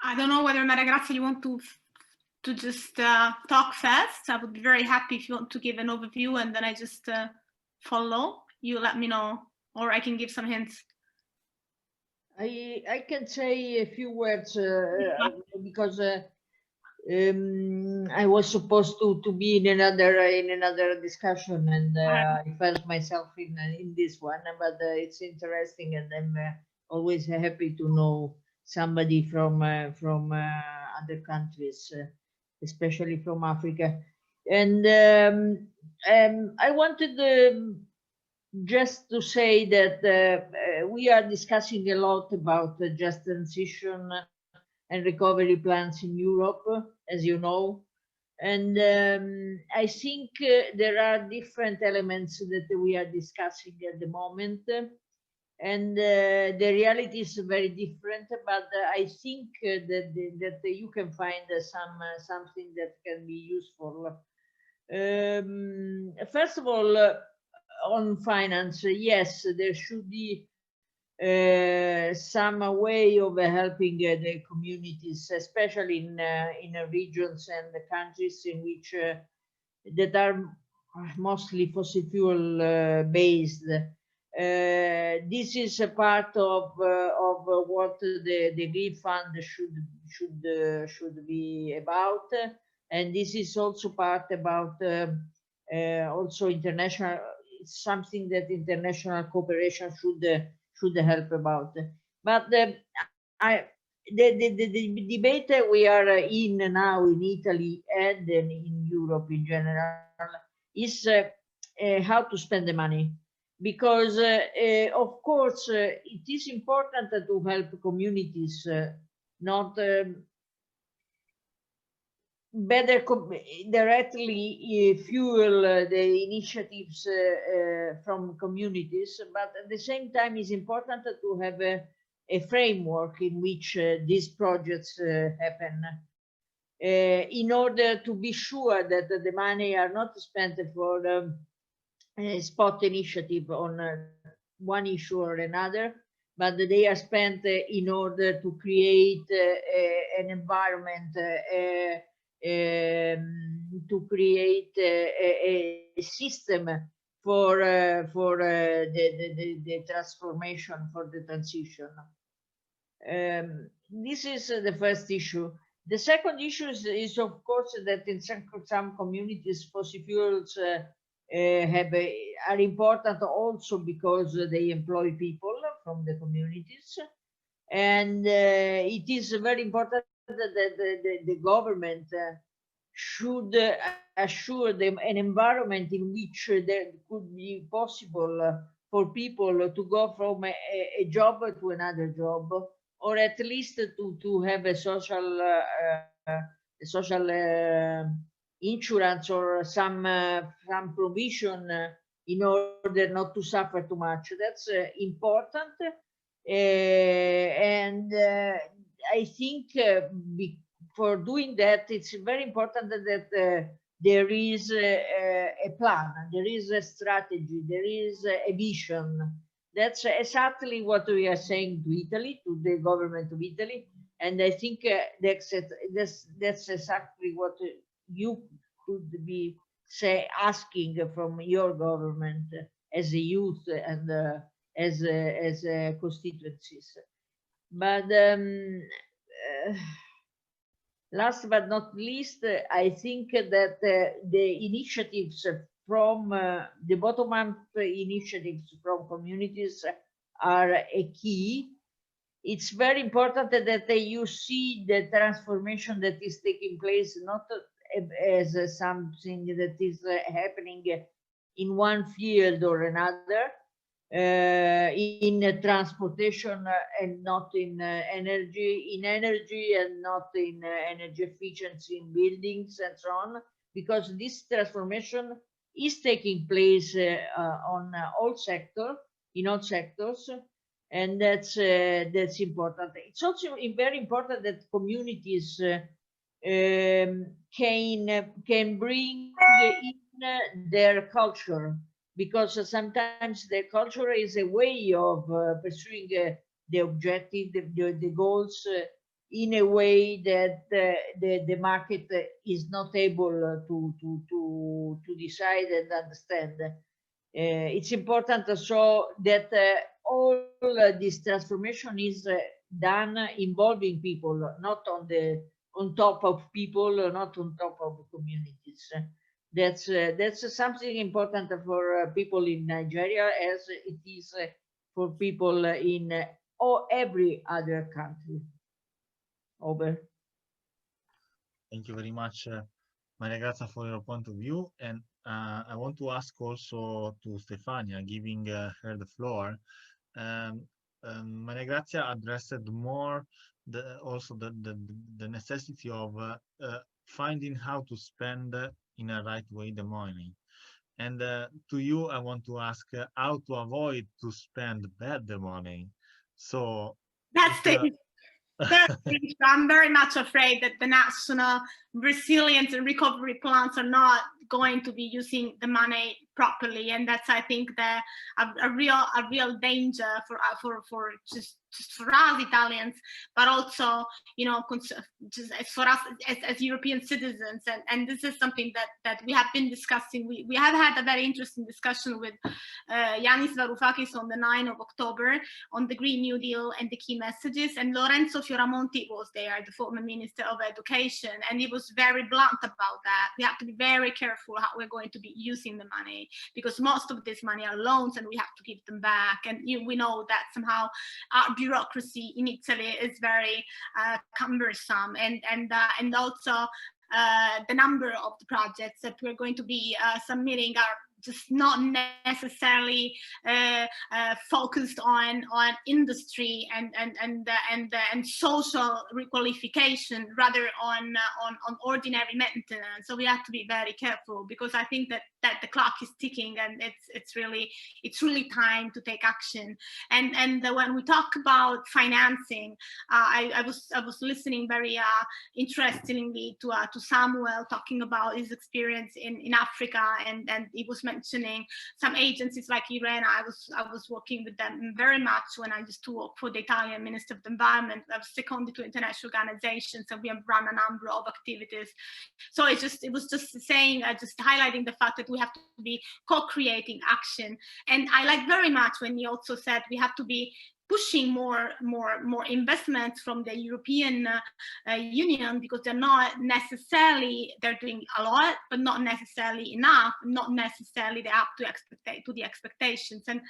F: I don't know whether Maria Grazia, you want to just talk fast. I would be very happy if you want to give an overview and then I just follow. You let me know, or I can give some hints.
G: I can say a few words because I was supposed to be in another discussion, and I felt myself in this one. But it's interesting, and I'm always happy to know somebody from other countries, especially from Africa. And I wanted just to say that we are discussing a lot about just transition and recovery plans in Europe, as you know. And I think there are different elements that we are discussing at the moment. And the reality is very different, but I think that you can find something that can be useful. First of all, on finance, yes, there should be some way of helping the communities, especially in regions and the countries in which that are mostly fossil fuel based. This is a part of what the Green Fund should be about, and this is also part about also international. Something that international cooperation should help about. But the debate we are in now in Italy and in Europe in general is how to spend the money, because of course it is important to help communities, not better directly fuel the initiatives from communities, but at the same time it's important to have a framework in which these projects happen, in order to be sure that the money are not spent for spot initiative on one issue or another, but they are spent in order to create an environment, to create a system for the transformation, for the transition. This is the first issue. The second issue is of course that in some communities fossil fuels are important also because they employ people from the communities, and it is very important that the government should assure them an environment in which there could be possible for people to go from a job to another job, or at least to have a social insurance or some provision in order not to suffer too much. That's important, and I think for doing that, it's very important that there is a plan, there is a strategy, there is a vision. That's exactly what we are saying to Italy, to the government of Italy, and I think that's exactly what you could be asking from your government as a youth and as constituencies. But last but not least, I think that the initiatives from the bottom-up initiatives from communities are a key, it's very important that you see the transformation that is taking place, not as something that is happening in one field or another, in transportation and not in energy, and not in energy efficiency in buildings and so on, because this transformation is taking place on all sectors, in all sectors, and that's important. It's also very important that communities can bring in their culture, because sometimes the culture is a way of pursuing the objective, the goals, in a way that the market is not able to decide and understand. It's important so that all this transformation is done involving people, not on top of people, not on top of communities. That's something important for people in Nigeria, as it is for people in every other country. Over.
A: Thank you very much, Maria Grazia, for your point of view. And I want to ask also to Stefania, giving her the floor. Maria Grazia addressed more the necessity of finding how to spend in a right way the money. And to you, I want to ask how to avoid to spend bad the money. So
F: that's the I'm very much afraid that the national resilience and recovery plans are not going to be using the money properly, and that's, I think, a real danger for just for us Italians, but also, you know, just as for us as European citizens. And this is something that we have been discussing. We have had a very interesting discussion with Yanis Varoufakis on the 9th of October on the Green New Deal and the key messages, and Lorenzo Fioramonti was there, the former Minister of Education, and he was very blunt about that. We have to be very careful how we're going to be using the money, because most of this money are loans and we have to give them back. And we know that somehow our bureaucracy in Italy is very cumbersome, and also the number of the projects that we're going to be submitting are just not necessarily focused on industry and social requalification, rather on ordinary maintenance. So we have to be very careful, because I think that the clock is ticking, and it's really time to take action. And when we talk about financing, I was listening very interestingly to Samuel talking about his experience in Africa, and he was mentioning some agencies like IRENA. I was working with them very much when I used to work for the Italian Minister of the Environment. I was seconded to international organizations, and we have run a number of activities. So it was just saying, just highlighting the fact that we have to be co-creating action. And I like very much when he also said we have to be pushing more investments from the European Union, because they're doing a lot, but not necessarily enough, not necessarily they're up to the expectations. And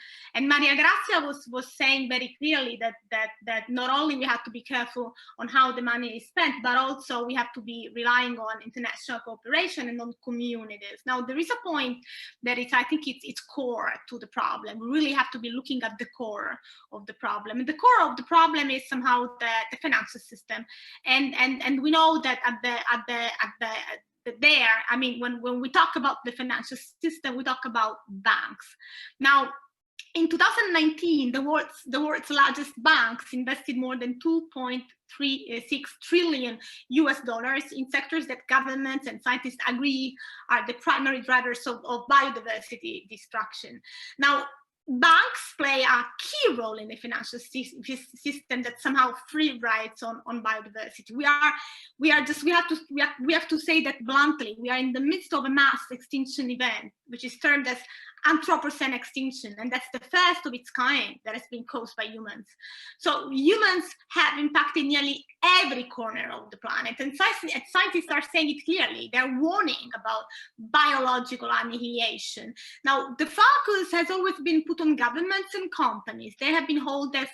F: Maria Grazia was saying very clearly that not only we have to be careful on how the money is spent, but also we have to be relying on international cooperation and on communities. Now, there is a point that I think it's core to the problem. We really have to be looking at the core of the problem. And the core of the problem is somehow the financial system. And we know that I mean, when we talk about the financial system, we talk about banks. Now, in 2019, the world's largest banks invested more than $2.36 trillion in sectors that governments and scientists agree are the primary drivers of biodiversity destruction. Now, banks play a key role in the financial system that somehow free rides on biodiversity. We have to say that bluntly. We are in the midst of a mass extinction event, which is termed as Anthropocene extinction, and that's the first of its kind that has been caused by humans. So humans have impacted nearly every corner of the planet, and scientists are saying it clearly. They're warning about biological annihilation. Now, the focus has always been put on governments and companies. They have been held as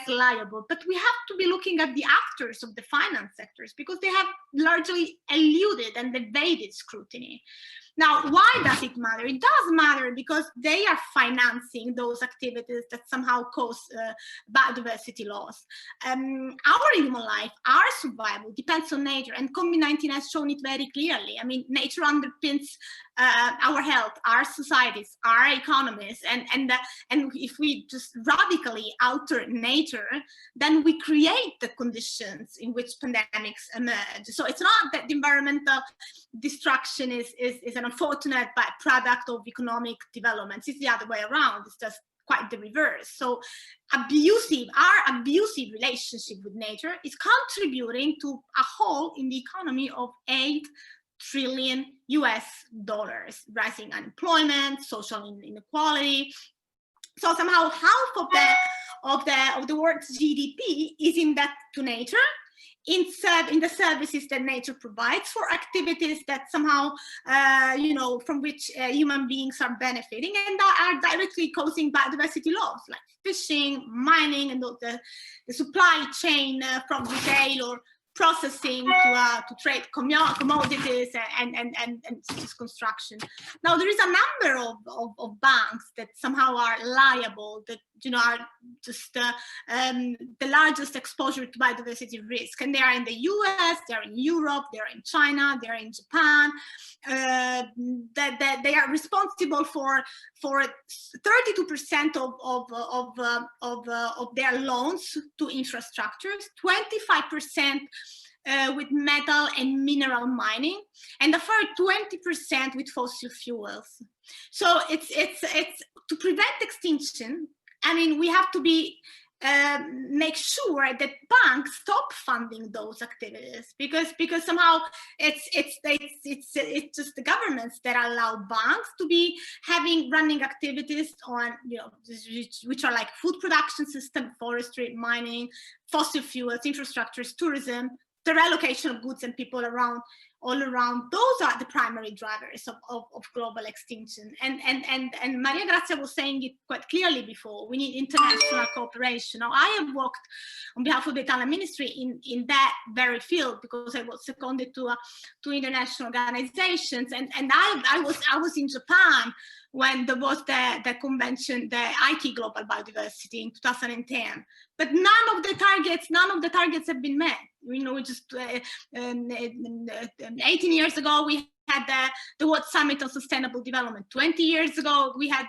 F: liable, but we have to be looking at the actors of the finance sectors, because they have largely eluded and evaded scrutiny. Now, why does it matter? It does matter because they are financing those activities that somehow cause biodiversity loss. Our human life, our survival depends on nature, and COVID-19 has shown it very clearly. I mean, nature underpins our health, our societies, our economies, and if we just radically alter nature, then we create the conditions in which pandemics emerge. So it's not that the environmental destruction is an unfortunate byproduct of economic developments. It's the other way around. It's just quite the reverse. So our abusive relationship with nature is contributing to a hole in the economy of $8 trillion, rising unemployment, social inequality. So somehow half of the world's GDP is indebted to nature, in the services that nature provides for activities that somehow, from which human beings are benefiting, and that are directly causing biodiversity loss, like fishing, mining, and the supply chain from retail or processing to trade commodities and construction. Now, there is a number of banks that somehow are liable, that are just the largest exposure to biodiversity risk, and they are in the US, they are in Europe, they are in China, they are in Japan. That they are responsible for 32% of their loans to infrastructures, 25% with metal and mineral mining, and the further 20% with fossil fuels. So it's to prevent extinction. I mean, we have to make sure that banks stop funding those activities, because somehow it's just the governments that allow banks to be running activities on, which are like food production system, forestry, mining, fossil fuels, infrastructures, tourism, the relocation of goods and people all around. Those are the primary drivers of global extinction. And Maria Grazia was saying it quite clearly before. We need international cooperation. Now, I have worked on behalf of the Italian ministry in that very field, because I was seconded to international organizations. And I was in Japan when there was the convention, the IT Global Biodiversity in 2010. But none of the targets have been met. Just 18 years ago, we had the World Summit on Sustainable Development. 20 years ago, we had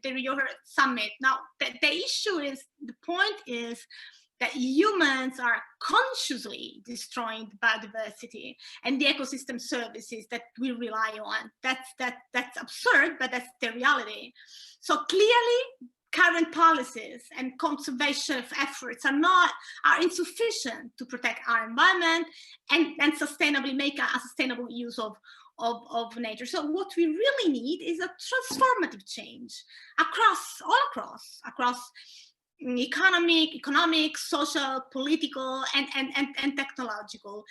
F: the Rio Summit. Now, the point is that humans are consciously destroying the biodiversity and the ecosystem services that we rely on. That's absurd, but that's the reality. So clearly, current policies and conservation efforts are insufficient to protect our environment and sustainably make a sustainable use of nature. So what we really need is a transformative change all across economic, social, political, and technological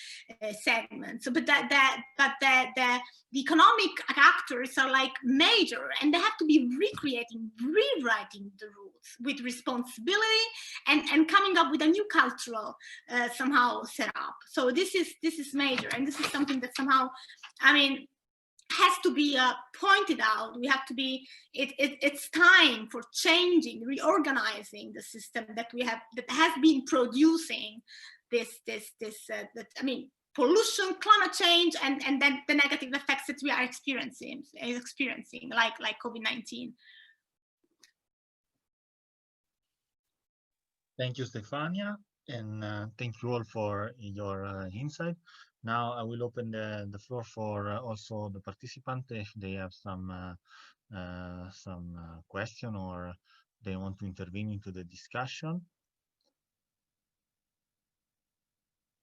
F: segments. But the economic actors are like major, and they have to be rewriting the rules with responsibility and coming up with a new cultural somehow setup. So this is major, and this is something that somehow, I mean, has to be pointed out. We have to be. It's time for changing, reorganizing the system that we have, that has been producing this. I mean, pollution, climate change, and then the negative effects that we are experiencing, like COVID-19.
A: Thank you, Stefania, and thank you all for your insight. Now I will open the floor for also the participants if they have some question or they want to intervene into the discussion.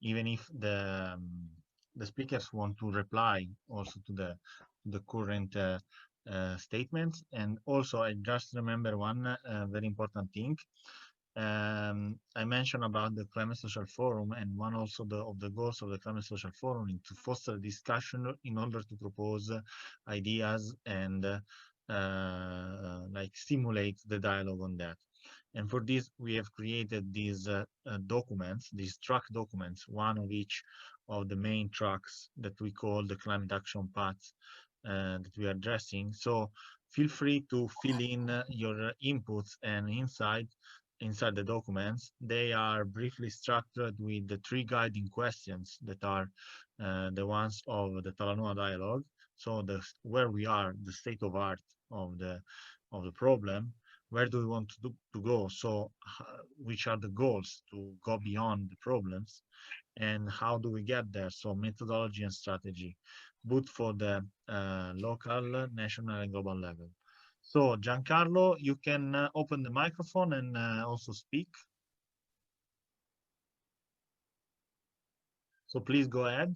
A: Even if the speakers want to reply also to the current statements. And also, I just remember one very important thing. I mentioned about the Climate Social Forum, and one also of the goals of the Climate Social Forum is to foster discussion in order to propose ideas and like stimulate the dialogue on that. And for this, we have created these documents, these track documents, one of each of the main tracks that we call the climate action paths that we are addressing. So feel free to fill in your inputs and insight inside the documents. They are briefly structured with the 3 guiding questions that are the ones of the Talanoa dialogue. So where we are, the state of art of the problem, where do we want to go? So which are the goals to go beyond the problems, and how do we get there? So methodology and strategy, both for the local, national, and global level. So Giancarlo, you can open the microphone and also speak. So please go ahead.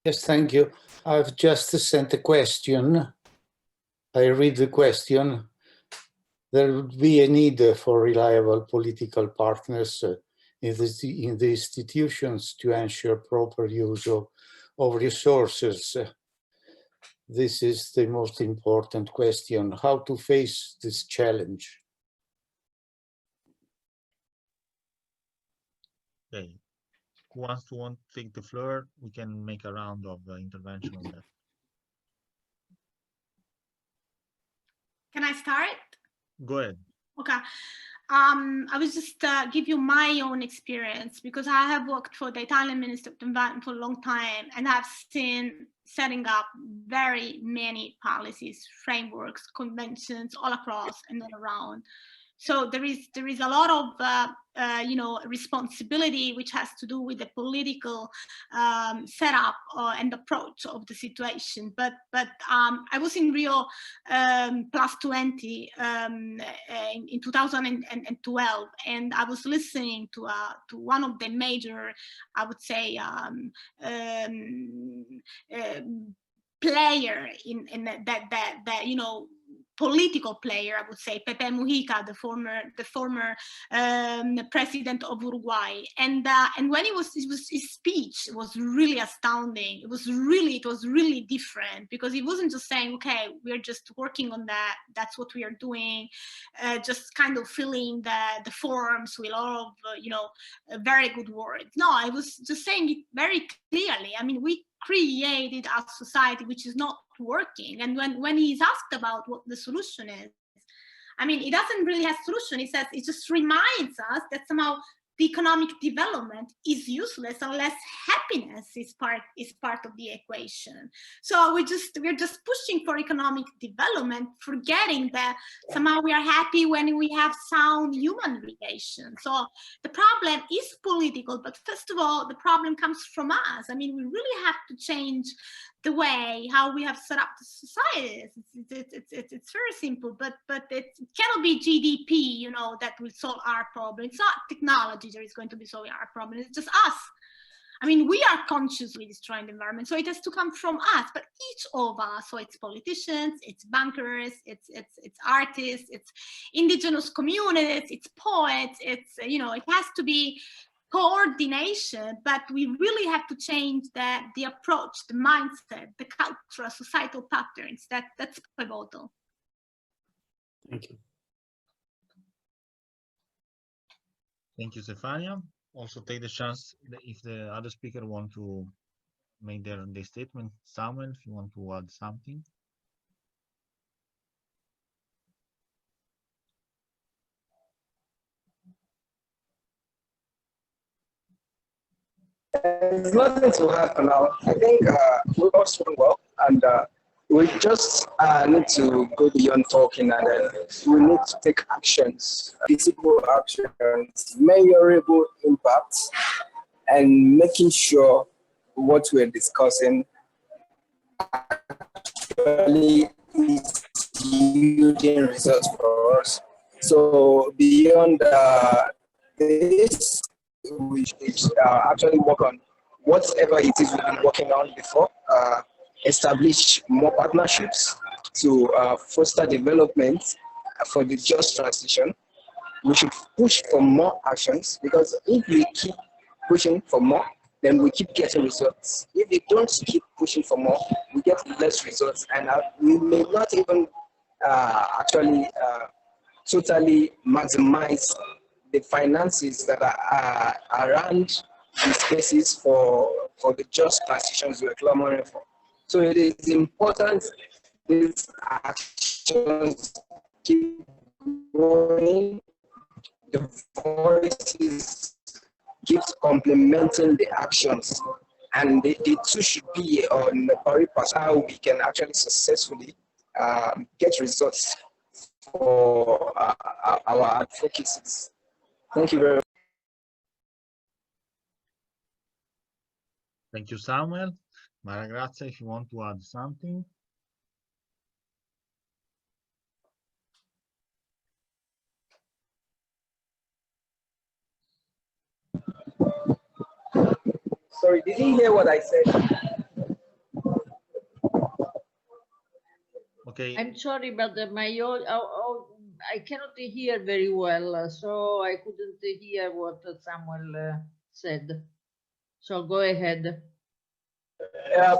H: Yes, thank you. I've just sent a question. I read the question. There would be a need for reliable political partners in the institutions to ensure proper use of resources. This is the most important question, how to face this challenge.
A: Okay. Who wants to take the floor? We can make a round of intervention on that.
F: Can I start?
A: Go ahead.
F: Okay. I will just give you my own experience, because I have worked for the Italian Ministry of the Environment for a long time, and I've seen setting up very many policies, frameworks, conventions all across and all around. So there is a lot of responsibility which has to do with the political setup and approach of the situation. But I was in Rio +20 in 2012, and I was listening to one of the major, I would say, player in that political player, I would say, Pepe Mujica, the former president of Uruguay, and when his speech was really astounding. It was really different, because he wasn't just saying, okay, we're just working on that, that's what we are doing, just kind of filling the forms with all of very good words. No, I was just saying it very clearly. I mean, we created a society which is not working, and when he's asked about what the solution is, I mean, he doesn't really have a solution. He says it just reminds us that somehow the economic development is useless unless happiness is part of the equation. So we're just pushing for economic development, forgetting that somehow we are happy when we have sound human relations. So the problem is political, but first of all, the problem comes from us. I mean, we really have to change the way how we have set up the societies. It's very simple, but it cannot be GDP, that will solve our problem. It's not technology that is going to be solving our problem. It's just us. I mean, we are consciously destroying the environment, so it has to come from us. But each of us, so it's politicians, it's bankers, it's artists, it's indigenous communities, it's poets, it's it has to be coordination, but we really have to change the approach, the mindset, the cultural, societal patterns. That's pivotal.
H: Thank you.
A: Thank you, Stefania. Also take the chance, if the other speaker want to make their statement. Samuel, if you want to add something.
E: There's nothing to happen now. I think we all spoken well, and we just need to go beyond talking, and we need to take actions, visible actions, measurable impacts, and making sure what we're discussing actually is yielding results for us. So beyond this, we should actually work on whatever it is we've been working on before, establish more partnerships, to foster development for the just transition, we should push for more actions, because if we keep pushing for more, then we keep getting results. If we don't keep pushing for more, we get less results, and we may not even actually totally maximize the finances that are around the spaces for the just transitions we're clamoring for. So it is important these actions keep growing, the voices keeps complementing the actions, and the two should be on the pari passu, how we can actually successfully get results for our advocacies. Thank you very much.
A: Thank you, Samuel. Maria Grazia, if you want to add something.
E: Sorry, did you hear what I said?
A: Okay.
G: I'm sorry, but I cannot hear very well, so I couldn't hear what Samuel said. So go ahead.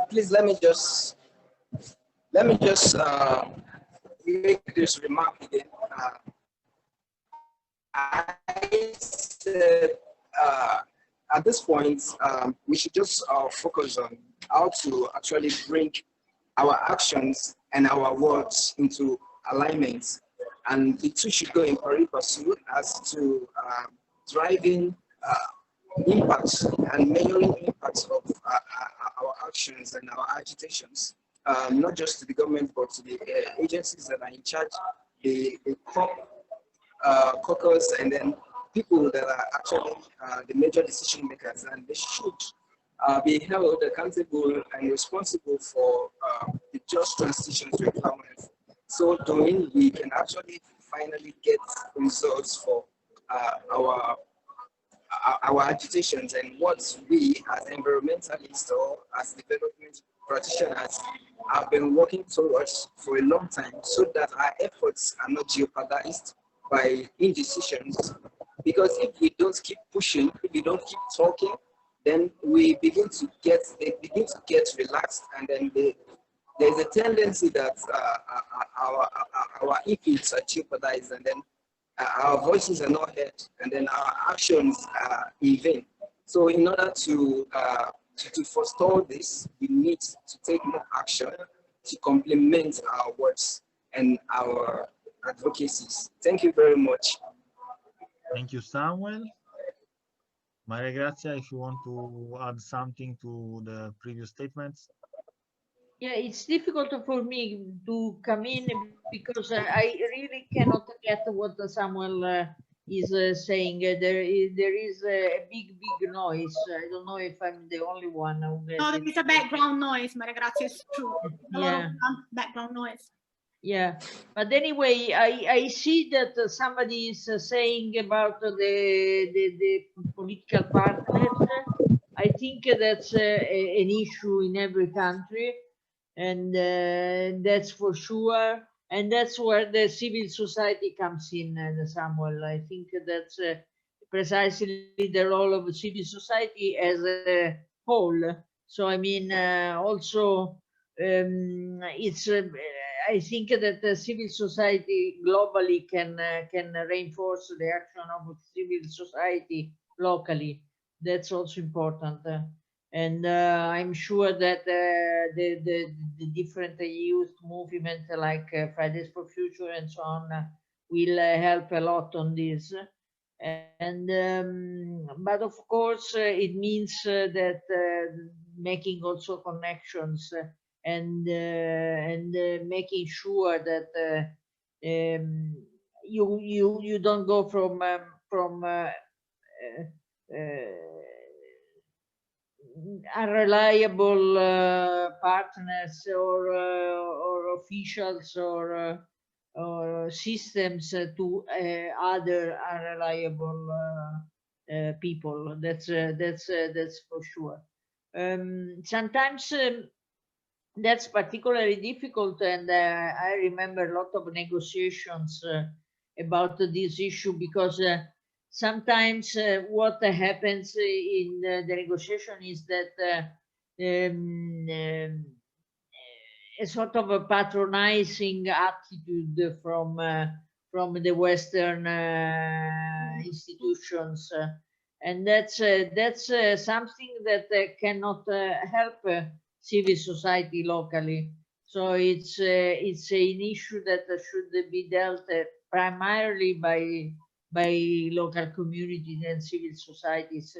E: Please let me just make this remark again. I said at this point we should just focus on how to actually bring our actions and our words into alignment, and the two should go in pari passu as to driving impacts and measuring impacts of our actions and our agitations, not just to the government but to the agencies that are in charge, the caucus, and then people that are actually the major decision makers, and they should be held accountable and responsible for the just transitions requirements. So doing, we can actually finally get results for our agitations and what we as environmentalists or as development practitioners have been working towards for a long time, so that our efforts are not jeopardized by indecisions. Because if we don't keep pushing, if we don't keep talking, then they begin to get relaxed, and then there's a tendency that our inputs are jeopardized, and then our voices are not heard, and then our actions are in vain. So in order to forestall this, we need to take more action to complement our words and our advocacies. Thank you very much.
A: Thank you, Samuel. Maria Grazia, if you want to add something to the previous statements.
G: Yeah, it's difficult for me to come in because I really cannot get what Samuel is saying. There is a big noise. I don't know if I'm the only one who gets
F: No,
G: it.
F: it's a background noise, Maria Grazia, it's true. A lot of background noise.
G: Yeah, but anyway, I see that somebody is saying about the political partners. I think that's an issue in every country, and that's for sure. And that's where the civil society comes in, Samuel. I think that's precisely the role of civil society as a whole. So I mean, also it's. I think that the civil society globally can reinforce the action of civil society locally. That's also important. And I'm sure that the different youth movements like Fridays for Future and so on will help a lot on this. And but of course it means that making also connections and making sure that you don't go from unreliable partners or officials or systems to other unreliable people. That's for sure. Sometimes that's particularly difficult, and I remember a lot of negotiations about this issue, because sometimes what happens in the negotiation is that a sort of a patronizing attitude from the Western institutions, and that's something that cannot help civil society locally. So it's an issue that should be dealt primarily by local communities and civil societies,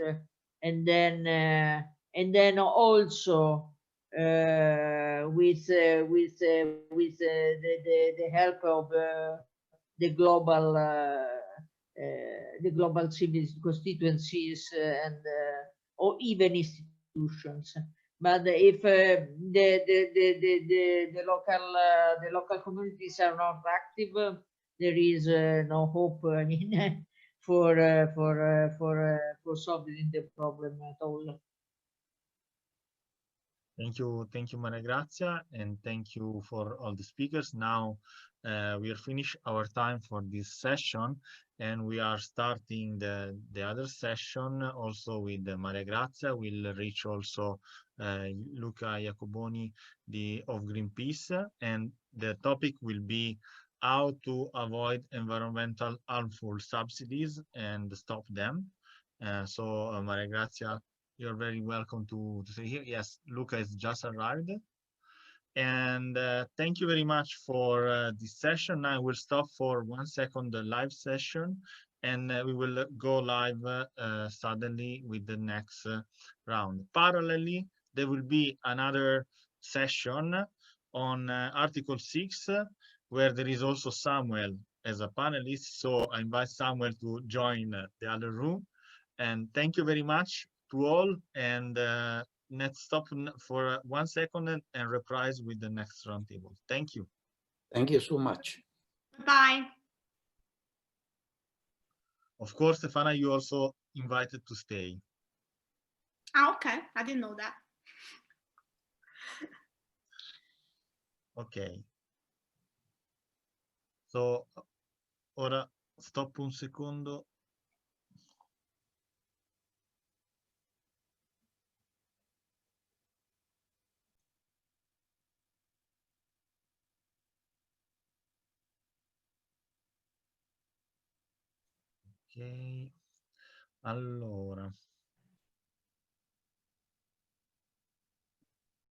G: and then also with the help of the global civil constituencies and or even institutions. But if the local communities are not active, there is no hope. I mean, for solving the problem at all.
A: Thank you, Maria Grazia, and thank you for all the speakers. Now we are finished our time for this session, and we are starting the other session also with Maria Grazia. We'll reach also Luca Iacoboni of Greenpeace, and the topic will be how to avoid environmental harmful subsidies and stop them. So Maria Grazia, you're very welcome to stay here. Yes, Luca has just arrived. And thank you very much for this session. I will stop for 1 second the live session, and we will go live suddenly with the next round. Parallelly, there will be another session on Article 6, where there is also Samuel as a panelist. So I invite Samuel to join the other room. And thank you very much to all, and let's stop for 1 second and reprise with the next roundtable. Thank you.
H: Thank you so much.
F: Bye.
A: Of course, Stefana, you also invited to stay.
F: Ah, okay. I didn't know that.
A: Ok. So, ora stop un secondo. Ok, allora